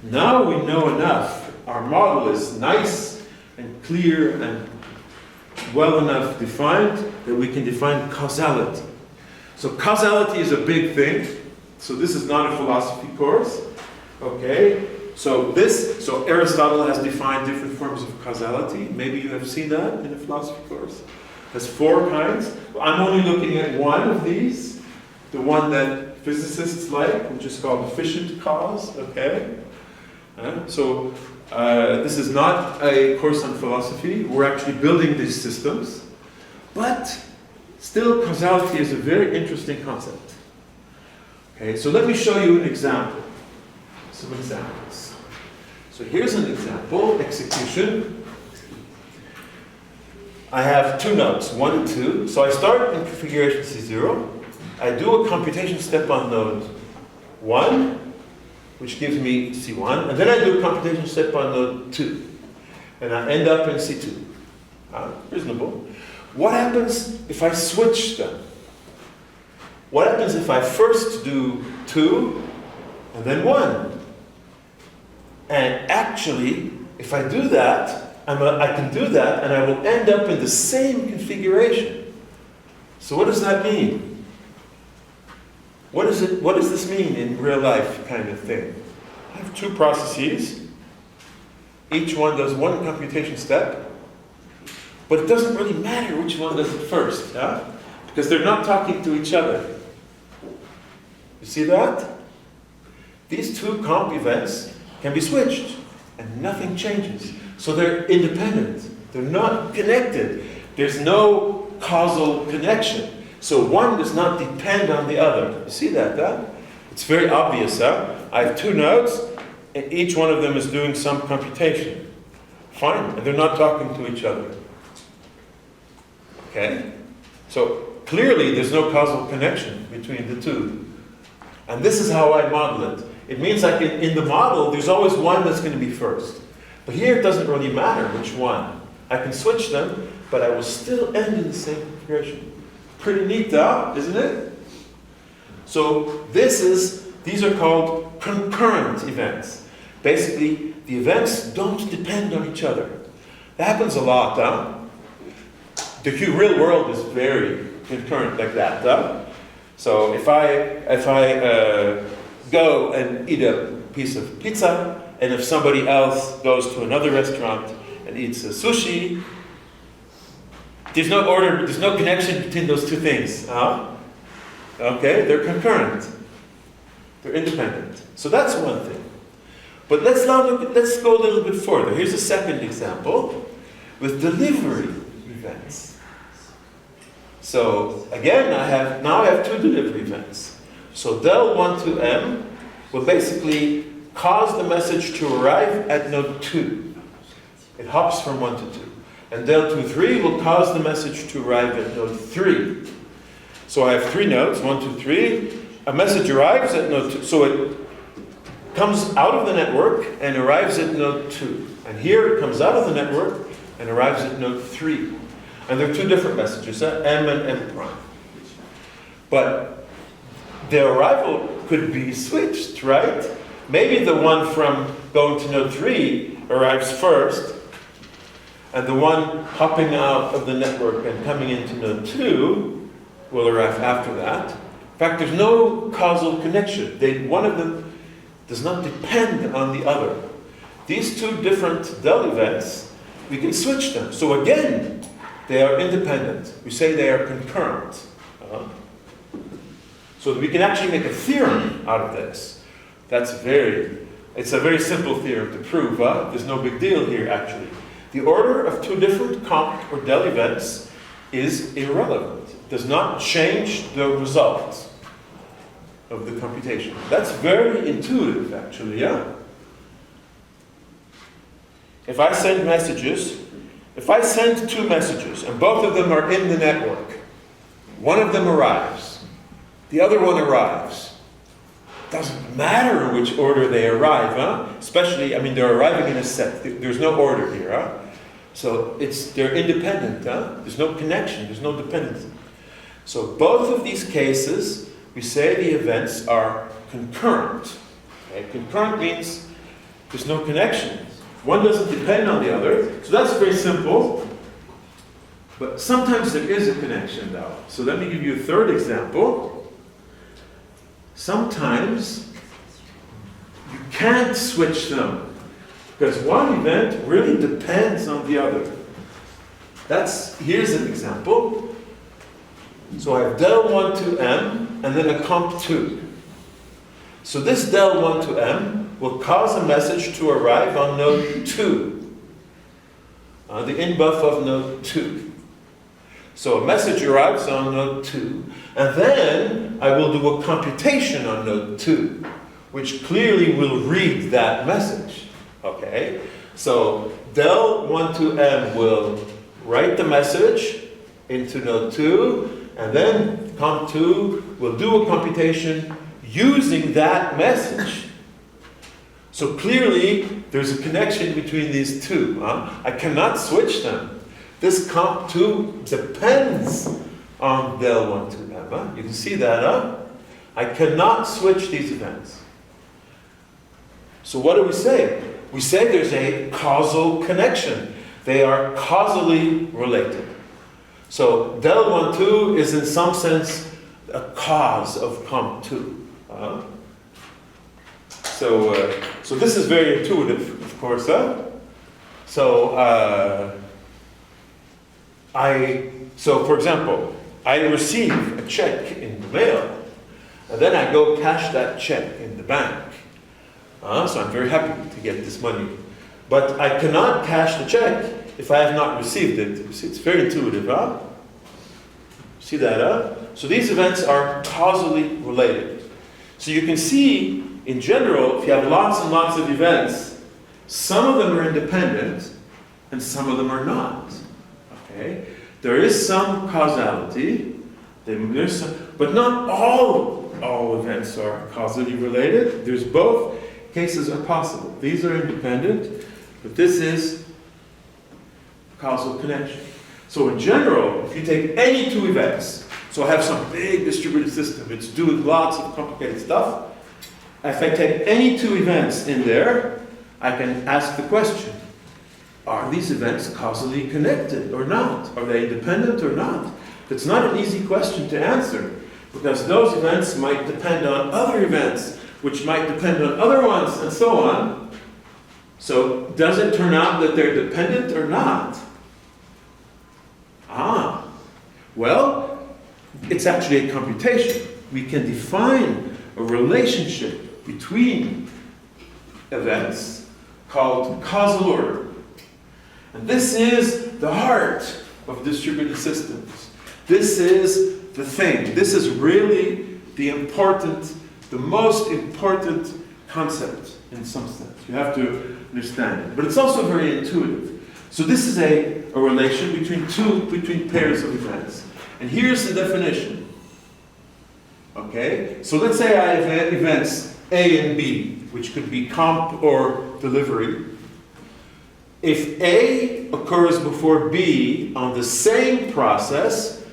Now we know enough. Our model is nice and clear and well enough defined that we can define causality. So causality is a big thing. So this is not a philosophy course. Okay? So Aristotle has defined different forms of causality. Maybe you have seen that in a philosophy course. Has 4 kinds. I'm only looking at one of these, the one that physicists like, which is called efficient cause. Okay? This is not a course on philosophy. We're actually building these systems. But still, causality is a very interesting concept. Okay, so let me show you an example. Some examples. So here's an example, execution. I have 2 nodes, 1 and 2. So I start in configuration C0. I do a computation step on node 1, which gives me C1. And then I do a computation step on node 2. And I end up in C2. Reasonable. What happens if I switch them? What happens if I first do 2 and then 1? And actually, if I do that, I can do that and I will end up in the same configuration. So what does that mean? What does this mean in real life kind of thing? I have 2 processes. Each one does 1 computation step. But it doesn't really matter which one does it first, because they're not talking to each other. You see that? These 2 comp events can be switched, and nothing changes. So they're independent. They're not connected. There's no causal connection. So one does not depend on the other. You see that, It's very obvious, I have 2 nodes, and each one of them is doing some computation. Fine, and they're not talking to each other. Okay? So clearly there's no causal connection between the 2. And this is how I model it. It means like in the model, there's always one that's going to be first. But here it doesn't really matter which one. I can switch them, but I will still end in the same configuration. Pretty neat, isn't it? So these are called concurrent events. Basically, the events don't depend on each other. That happens a lot, The real world is very concurrent like that, So if I go and eat a piece of pizza, and if somebody else goes to another restaurant and eats a sushi, there's no order, there's no connection between those two things. Okay, they're concurrent. They're independent. So that's one thing. But let's go a little bit further. Here's a second example with delivery events. So again, I have two delivery events. So del 1 to m will basically cause the message to arrive at node 2. It hops from 1 to 2. And del 2, 3 will cause the message to arrive at node 3. So I have 3 nodes, 1, 2, 3. A message arrives at node 2. So it comes out of the network and arrives at node 2. And here it comes out of the network and arrives at node 3. And there are 2 different messages, m and m prime. But their arrival could be switched, right? Maybe the one from going to node 3 arrives first, and the one hopping out of the network and coming into node 2 will arrive after that. In fact, there's no causal connection. One of them does not depend on the other. These 2 different del events, we can switch them. So again, they are independent. We say they are concurrent. So that we can actually make a theorem out of this. It's a very simple theorem to prove. There's no big deal here, actually. The order of 2 different comp or del events is irrelevant. It does not change the result of the computation. That's very intuitive, actually, yeah? If I send 2 messages, and both of them are in the network, one of them arrives, the other one arrives. Doesn't matter in which order they arrive, Especially, they're arriving in a set. There's no order here, So they're independent, There's no connection, there's no dependency. So both of these cases, we say the events are concurrent. Okay? Concurrent means there's no connection. One doesn't depend on the other. So that's very simple. But sometimes there is a connection, though. So let me give you a third example. Sometimes you can't switch them because one event really depends on the other. Here's an example. So I have del 1 to m and then a comp 2. So this del 1 to m will cause a message to arrive on node 2, the inbuff of node 2. So a message arrives on node 2, and then I will do a computation on node 2, which clearly will read that message. Okay? So del 1 to m will write the message into node 2, and then comp 2 will do a computation using that message. So clearly, there's a connection between these 2. I cannot switch them. This comp 2 depends on del 1 to m. You can see that, I cannot switch these events. So what do we say? We say there's a causal connection. They are causally related. So del 1, 2 is in some sense a cause of comp 2. So this is very intuitive, of course. So for example, I receive a check in the mail, and then I go cash that check in the bank. So I'm very happy to get this money. But I cannot cash the check if I have not received it. You see, it's very intuitive, See that, So these events are causally related. So you can see, in general, if you have lots and lots of events, some of them are independent, and some of them are not. Okay? There is some causality, but not all events are causally related. There's both cases are possible. These are independent, but this is causal connection. So in general, if you take any 2 events, so I have some big distributed system, it's doing lots of complicated stuff. If I take any 2 events in there, I can ask the question, are these events causally connected or not? Are they independent or not? It's not an easy question to answer. because those events might depend on other events, which might depend on other ones, and so on. So does it turn out that they're dependent or not? Well, it's actually a computation. We can define a relationship between events called causal order. And this is the heart of distributed systems. This is the thing. This is really the most important concept in some sense. You have to understand it. But it's also very intuitive. So this is a relation between pairs of events. And here's the definition. Okay? So let's say I have events A and B, which could be comp or delivery. If A occurs before B on the same process,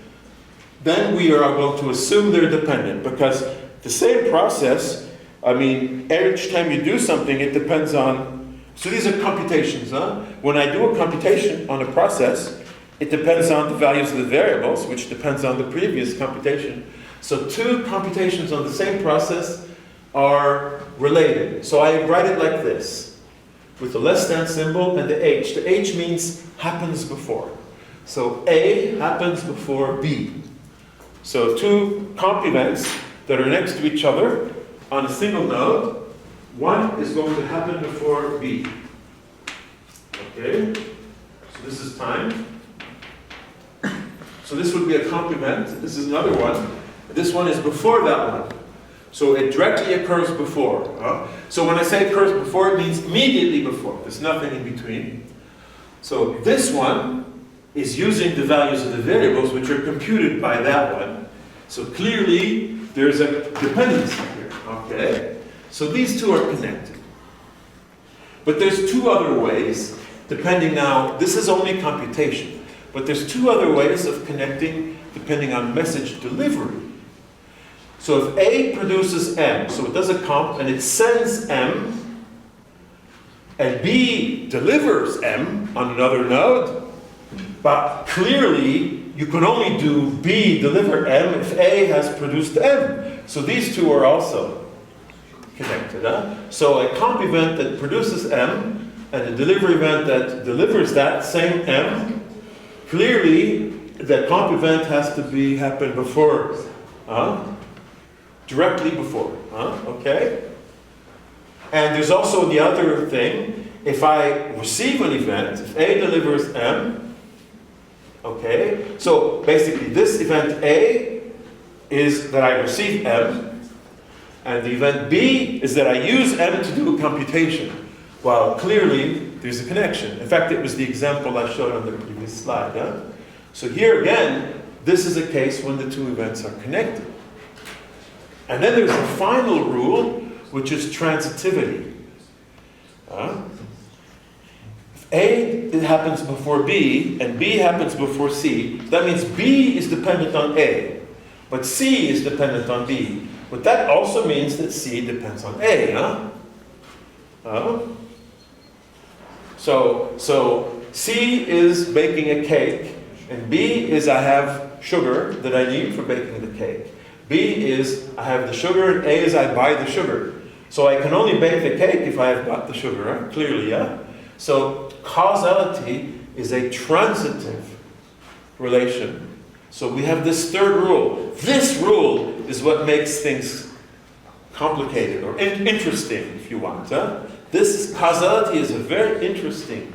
then we are going to assume they're dependent, because the same process, I mean, each time you do something, it depends on, so these are computations, huh? When I do a computation on a process, it depends on the values of the variables, which depends on the previous computation. So two computations on the same process are related. So I write it like this, with the less than symbol and the H. The H means happens before. So A happens before B. So two comp events that are next to each other on a single node, one is going to happen before B. Okay? So this is time. So this would be a comp event. This is another one. This one is before that one. So it directly occurs before. So when I say occurs before, it means immediately before. There's nothing in between. So this one is using the values of the variables, which are computed by that one. So clearly, there's a dependency here. Okay? So these two are connected. But there's two other ways, depending now, this is only computation, but there's two other ways of connecting depending on message delivery. So if A produces M, so it does a comp and it sends M, and B delivers M on another node, but clearly you can only do B deliver M if A has produced M. So these two are also connected. So a comp event that produces M and a delivery event that delivers that same M, clearly the comp event has to happen before, directly before. Okay? And there's also the other thing. If I receive an event, if A delivers M, okay, so basically this event A is that I receive M, and the event B is that I use M to do a computation. Well, clearly there's a connection. In fact, it was the example I showed on the previous slide. So here again, this is a case when the two events are connected. And then there's the final rule, which is transitivity. If A happens before B and B happens before C, that means B is dependent on A, but C is dependent on B. But that also means that C depends on A. So C is baking a cake, and B is I have sugar that I need for baking the cake. B is I have the sugar, and A is I buy the sugar. So I can only bake the cake if I have bought the sugar, clearly, So causality is a transitive relation. So we have this third rule. This rule is what makes things complicated or interesting, if you want. This causality is a very interesting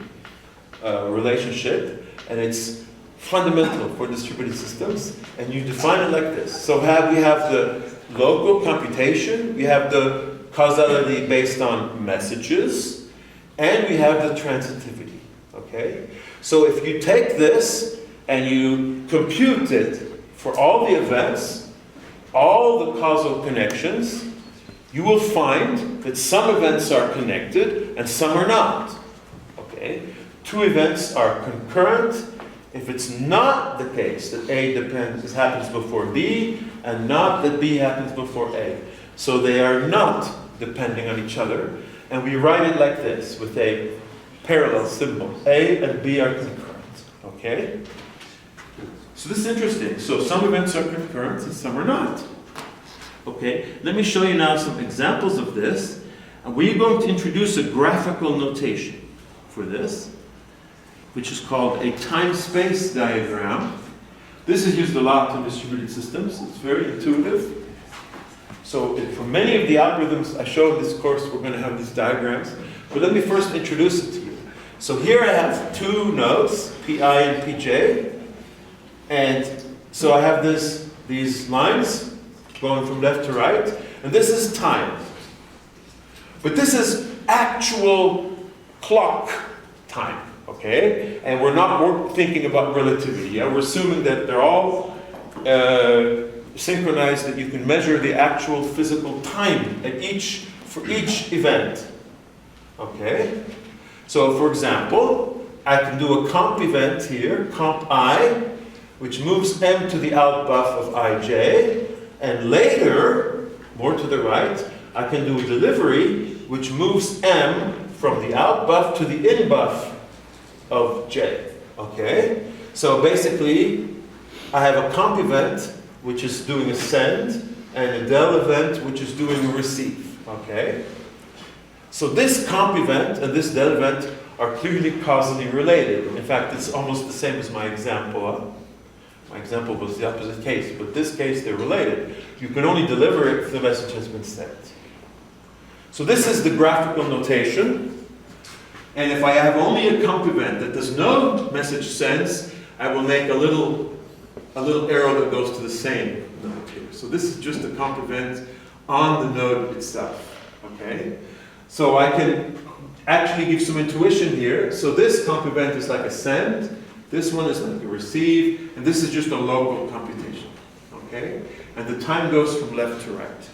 relationship, and it's fundamental for distributed systems, and you define it like this. So we have the local computation, we have the causality based on messages, and we have the transitivity. Okay? So if you take this and you compute it for all the events, all the causal connections, you will find that some events are connected and some are not. Okay? Two events are concurrent if it's not the case that A happens before B and not that B happens before A. So they are not depending on each other. And we write it like this with a parallel symbol. A and B are concurrent. Okay? So this is interesting. So some events are concurrent and some are not. Okay, let me show you now some examples of this. And we're going to introduce a graphical notation for this, which is called a time-space diagram. This is used a lot in distributed systems. It's very intuitive. So for many of the algorithms I show in this course, we're going to have these diagrams. But let me first introduce it to you. So here I have two nodes, Pi and Pj. And so I have these lines going from left to right. And this is time. But this is actual clock time. Okay? And we're not thinking about relativity. Yeah? We're assuming that they're all synchronized, that you can measure the actual physical time for each event. Okay? So, for example, I can do a comp event here, comp I, which moves m to the out buff of ij, and later, more to the right, I can do a delivery which moves m from the out buff to the in buff of j. Okay? So basically, I have a comp event which is doing a send, and a del event which is doing a receive. Okay? So this comp event and this del event are clearly causally related. In fact, it's almost the same as my example. My example was the opposite case, but this case they're related. You can only deliver it if the message has been sent. So this is the graphical notation. And if I have only a comp event that does no message sends, I will make a little arrow that goes to the same node here. So this is just a comp event on the node itself. Okay? So I can actually give some intuition here. So this comp event is like a send, this one is like a receive, and this is just a local computation. Okay? And the time goes from left to right.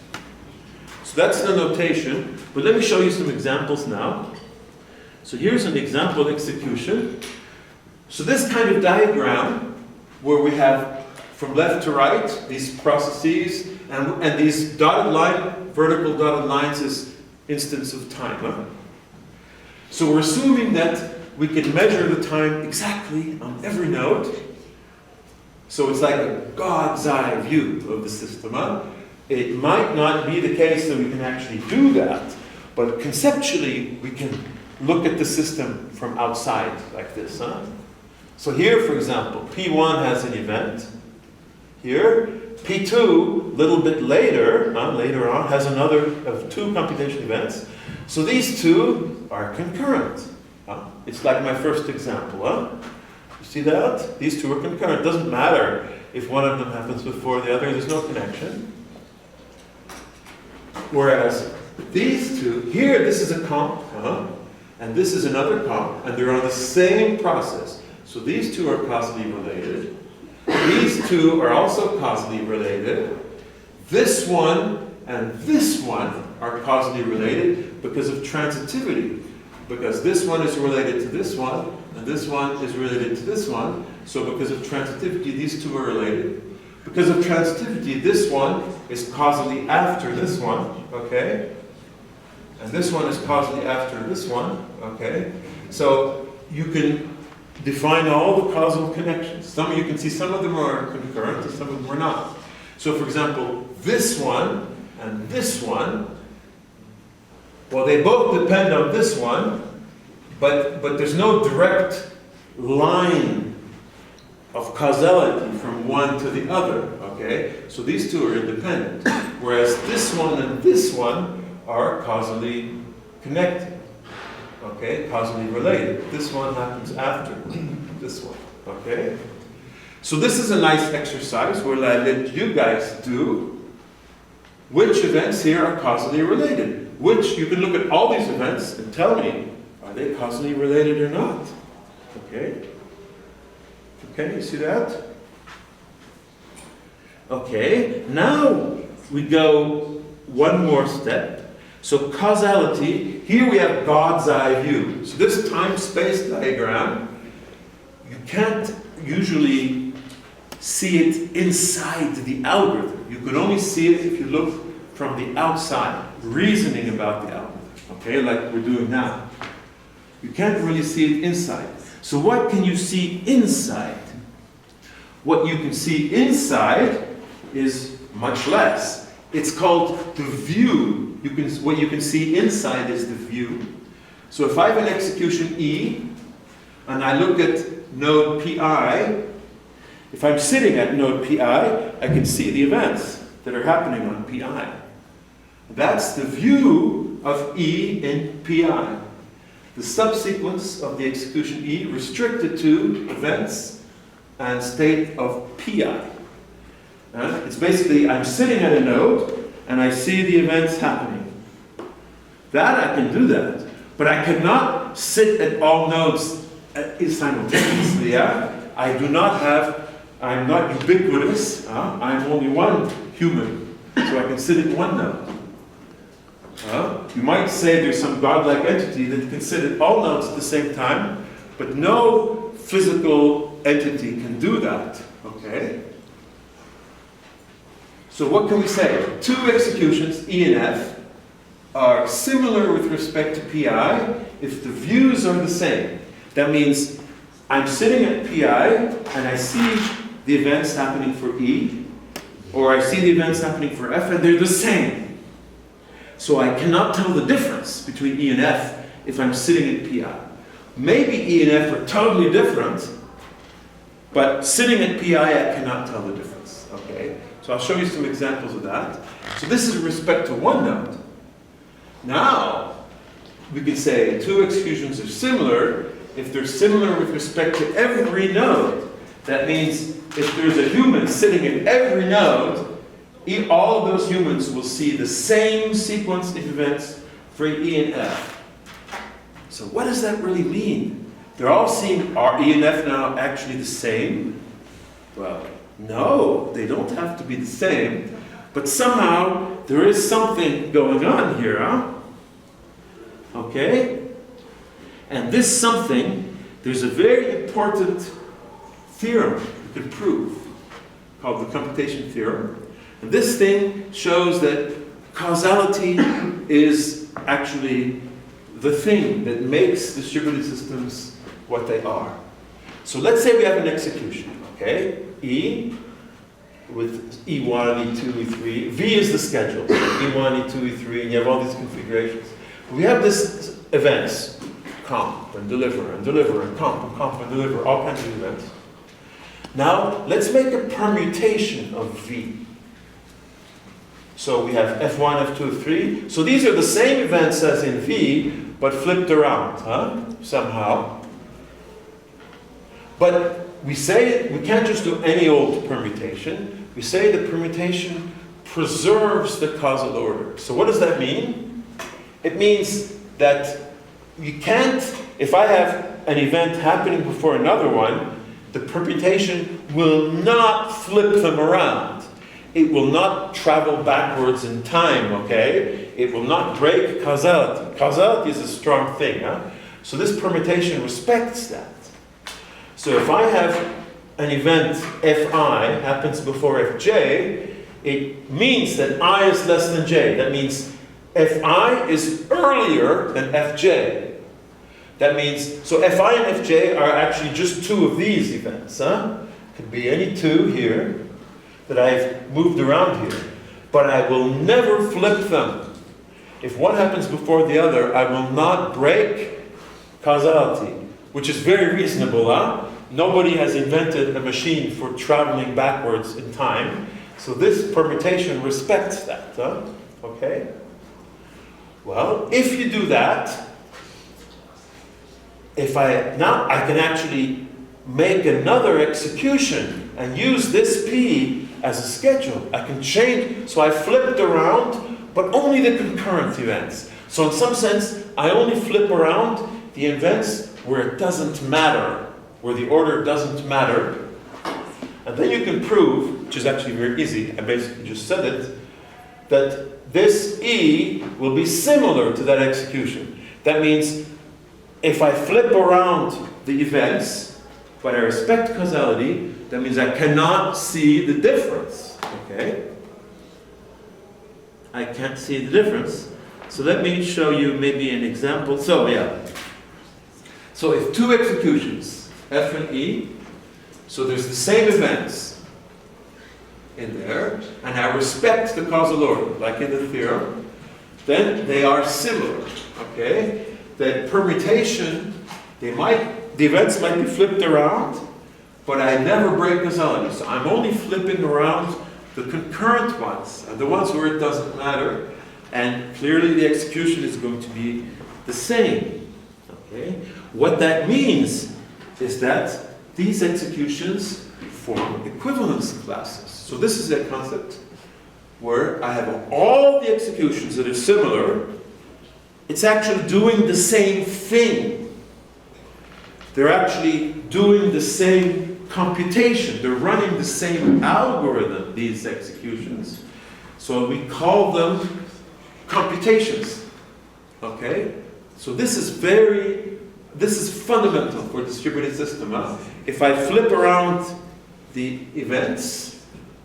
So that's the notation, but let me show you some examples now. So here's an example execution. So this kind of diagram, where we have from left to right these processes, and these dotted line, vertical dotted lines is instance of time. Huh? So we're assuming that we can measure the time exactly on every node. So it's like a God's eye view of the system. Huh? It might not be the case that we can actually do that, but conceptually we can look at the system from outside like this. Huh? So here, for example, P1 has an event. Here, P2, a little bit later on, has another of two computation events. So these two are concurrent. It's like my first example. You see that? These two are concurrent. It doesn't matter if one of them happens before the other. There's no connection. Whereas these two, here this is a comp, and this is another comp, and they're on the same process. So these two are causally related. These two are also causally related. This one and this one are causally related because of transitivity. Because this one is related to this one, and this one is related to this one. So because of transitivity, these two are related. Because of transitivity, this one is causally after this one, okay? And this one is causally after this one, okay? So you can define all the causal connections. You can see some of them are concurrent and some of them are not. So for example, this one and this one, well, they both depend on this one, but there's no direct line of causality from one to the other, okay? So these two are independent, whereas this one and this one are causally connected, okay? Causally related. This one happens after this one, okay? So this is a nice exercise where I let you guys do which events here are causally related. Which, you can look at all these events and tell me, are they causally related or not? Okay? Okay, you see that? Okay, now we go one more step. So causality, here we have God's eye view. So this time-space diagram, you can't usually see it inside the algorithm. You can only see it if you look from the outside, reasoning about the algorithm, okay, like we're doing now. You can't really see it inside. So what can you see inside? What you can see inside is much less. It's called the view. What you can see inside is the view. So if I have an execution E, and I look at node PI, if I'm sitting at node PI, I can see the events that are happening on PI. That's the view of E in PI. The subsequence of the execution E restricted to events and state of PI. It's basically, I'm sitting at a node and I see the events happening. That I can do that, but I cannot sit at all nodes simultaneously. Yeah? I'm not ubiquitous. I'm only one human, so I can sit at one node. You might say there's some godlike entity that can sit at all nodes at the same time, but no physical entity can do that. Okay? So what can we say? Two executions, E and F, are similar with respect to PI if the views are the same. That means I'm sitting at PI and I see the events happening for E, or I see the events happening for F, and they're the same. So I cannot tell the difference between E and F if I'm sitting at PI. Maybe E and F are totally different, but sitting at PI I cannot tell the difference. Okay? So I'll show you some examples of that. So this is with respect to one node. Now, we can say two executions are similar if they're similar with respect to every node. That means if there's a human sitting at every node, all of those humans will see the same sequence of events for E and F. So what does that really mean? They're all seeing, are E and F now actually the same? Well, no, they don't have to be the same, but somehow there is something going on here, huh? Okay? And this something, there's a very important theorem you can prove called the computation theorem. And this thing shows that causality is actually the thing that makes distributed systems what they are. So let's say we have an execution, okay? E with E1, E2, E3. V is the schedule. E1, E2, E3, and you have all these configurations. We have this events, comp and deliver and comp and deliver, all kinds of events. Now, let's make a permutation of V. So we have F1, F2, F3. So these are the same events as in V, but flipped around, somehow. But we say we can't just do any old permutation. We say the permutation preserves the causal order. So what does that mean? It means that you can't, if I have an event happening before another one, the permutation will not flip them around. It will not travel backwards in time, okay? It will not break causality. Causality is a strong thing, huh? So this permutation respects that. So if I have an event Fi happens before Fj, it means that I is less than j. That means Fi is earlier than Fj. That means, so Fi and Fj are actually just two of these events, huh? Could be any two here that I've moved around here. But I will never flip them. If one happens before the other, I will not break causality, which is very reasonable, huh? Nobody has invented a machine for traveling backwards in time, so this permutation respects that, huh? Okay? Well, if you do that, now I can actually make another execution and use this P as a schedule. I can change, so I flipped around, but only the concurrent events. So in some sense, I only flip around the events where it doesn't matter, where the order doesn't matter. And then you can prove, which is actually very easy, I basically just said it, that this E will be similar to that execution. That means if I flip around the events, but I respect causality, that means I cannot see the difference. Okay? I can't see the difference. So let me show you maybe an example. So if two executions, F and E, so there's the same events. in there, and I respect the causal order, like in the theorem, then they are similar, okay? That permutation, the events might be flipped around, but I never break causality. So I'm only flipping around the concurrent ones, and the ones where it doesn't matter, and clearly the execution is going to be the same, okay? What that means is that these executions form equivalence classes. So this is a concept where I have all the executions that are similar. It's actually doing the same thing. They're actually doing the same computation. They're running the same algorithm, these executions. So we call them computations. Okay? So this is fundamental for a distributed system. Huh? If I flip around the events,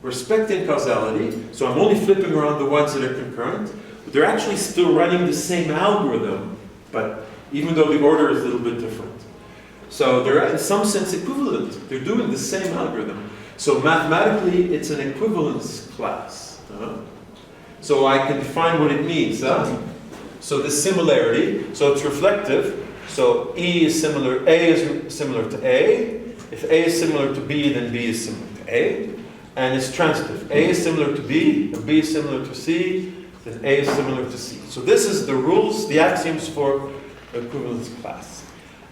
respecting causality, so I'm only flipping around the ones that are concurrent, but they're actually still running the same algorithm, but even though the order is a little bit different. So they're in some sense equivalent. They're doing the same algorithm. So mathematically, it's an equivalence class. So I can define what it means. So the similarity, so it's reflective. So A is similar to A. If A is similar to B, then B is similar to A. And it's transitive. A is similar to B, and B is similar to C, then A is similar to C. So this is the rules, the axioms for equivalence class.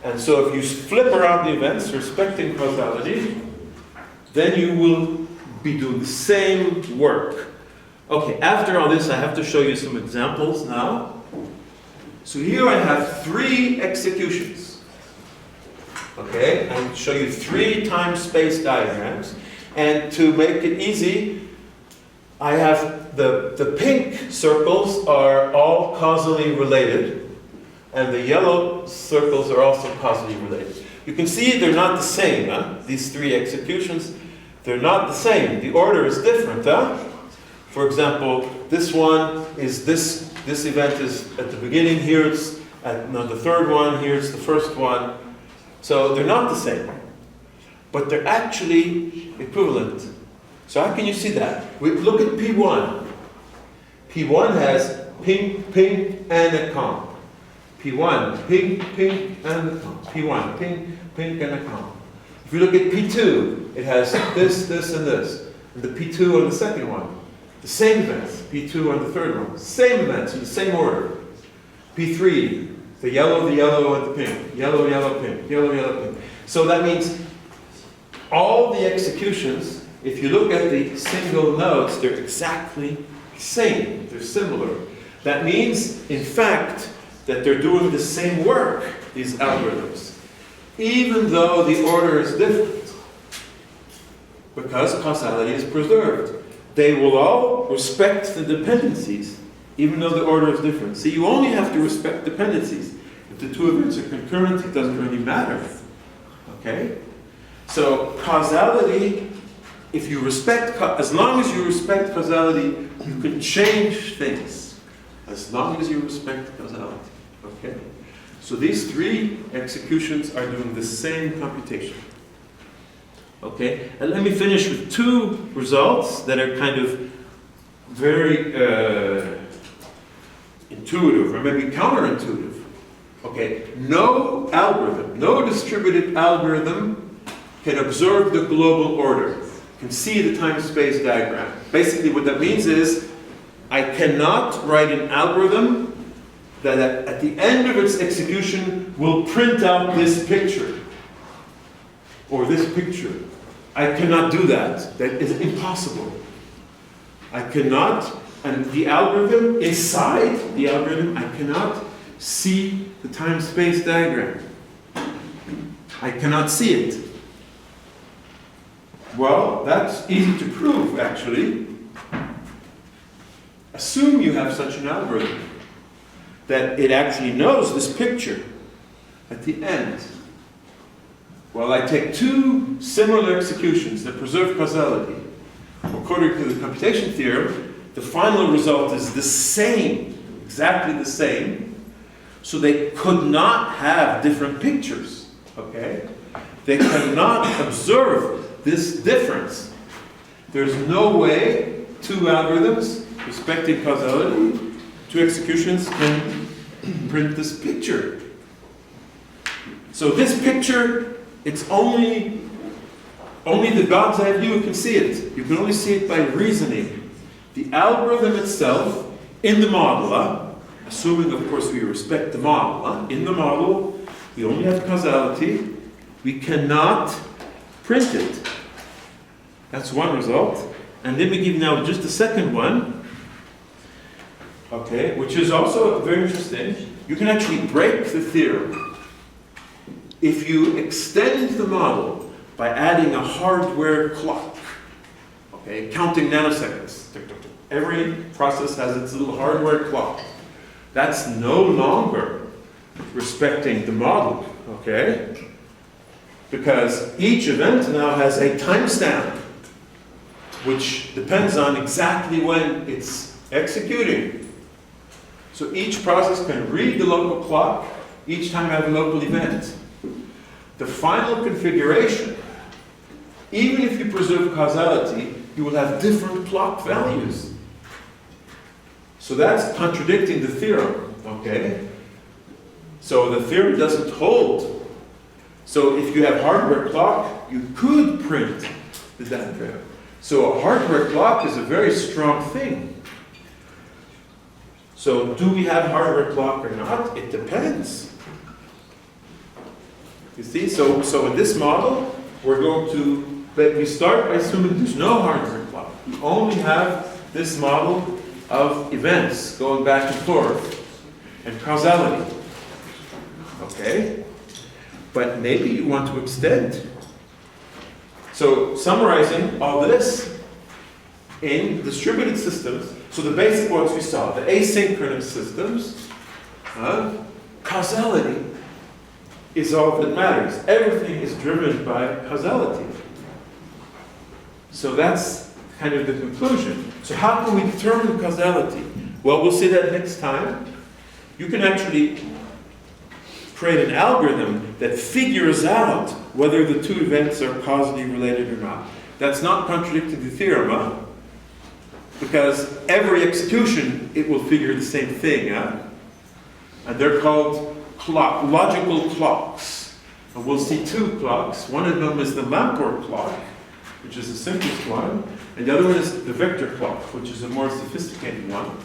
And so if you flip around the events respecting causality, then you will be doing the same work. Okay, after all this, I have to show you some examples now. So here I have 3 executions. Okay, I'll show you 3 time-space diagrams. And to make it easy, I have the pink circles are all causally related. And the yellow circles are also causally related. You can see they're not the same, these 3 executions. They're not the same. The order is different. For example, this one is this event is at the beginning, here it's at the third one, here it's the first one. So they're not the same. But they're actually equivalent. So how can you see that? We look at P1. P1 has pink, pink, and a comp. P1, pink, pink, and a comp. P1, pink, pink, and a comp. If you look at P2, it has this, this, and this. And the P2 on the second one. The same events. P2 on the third one. Same events in the same order. P3, the yellow, and the pink. Yellow, yellow, pink. Yellow, yellow, pink. So that means all the executions, if you look at the single nodes, they're exactly the same. They're similar. That means, in fact, that they're doing the same work, these algorithms, even though the order is different, because causality is preserved. They will all respect the dependencies, even though the order is different. See, you only have to respect dependencies. If the 2 events are concurrent, it doesn't really matter. Okay? So causality, if you respect, as long as you respect causality, you can change things. As long as you respect causality. Okay? So these 3 executions are doing the same computation. Okay? And let me finish with 2 results that are kind of very intuitive, or maybe counterintuitive. Okay? No algorithm, no distributed algorithm can observe the global order, can see the time-space diagram. Basically what that means is, I cannot write an algorithm that at the end of its execution will print out this picture, or this picture. I cannot do that. That is impossible. I cannot, and the algorithm, inside the algorithm, I cannot see the time-space diagram. I cannot see it. Well, that's easy to prove, actually. Assume you have such an algorithm, that it actually knows this picture at the end. Well, I take 2 similar executions that preserve causality. According to the computation theorem, the final result is the same, exactly the same. So they could not have different pictures, okay? They cannot observe this difference. there's no way two algorithms respecting causality, two executions can print this picture. So this picture, it's only the God's eye viewer can see it. You can only see it by reasoning. The algorithm itself, in the model, assuming of course we respect the model, in the model we only have causality, we cannot print it. That's one result. And let me give you now just the second one, okay, which is also very interesting. You can actually break the theorem. If you extend the model by adding a hardware clock, okay, counting nanoseconds. Every process has its little hardware clock. That's no longer respecting the model, okay? Because each event now has a timestamp, which depends on exactly when it's executing. So each process can read the local clock each time I have a local event. The final configuration, even if you preserve causality, you will have different clock values. So that's contradicting the theorem, okay? So the theorem doesn't hold. So if you have hardware clock, you could print the diagram. So a hardware clock is a very strong thing. So do we have hardware clock or not? It depends. You see, so in this model, we're going to, we start by assuming there's no hardware clock. We only have this model of events going back and forth and causality. Okay? But maybe you want to extend. So summarizing all this, in distributed systems, so the basic ones we saw, the asynchronous systems, causality is all that matters. Everything is driven by causality. So that's kind of the conclusion. So how can we determine causality? Well, we'll see that next time. You can actually create an algorithm that figures out whether the two events are causally related or not. That's not contradicting the theorem, huh? Because every execution, it will figure the same thing, huh? And they're called logical clocks. And we'll see two clocks. One of them is the Lamport clock, which is the simplest one, and the other one is the vector clock, which is a more sophisticated one.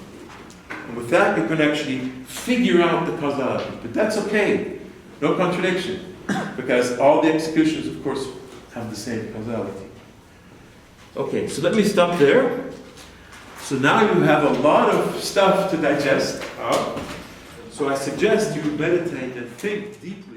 And with that, you can actually figure out the causality. But that's okay. No contradiction. Because all the executions, of course, have the same causality. Okay, so let me stop there. So now you have a lot of stuff to digest. So I suggest you meditate and think deeply.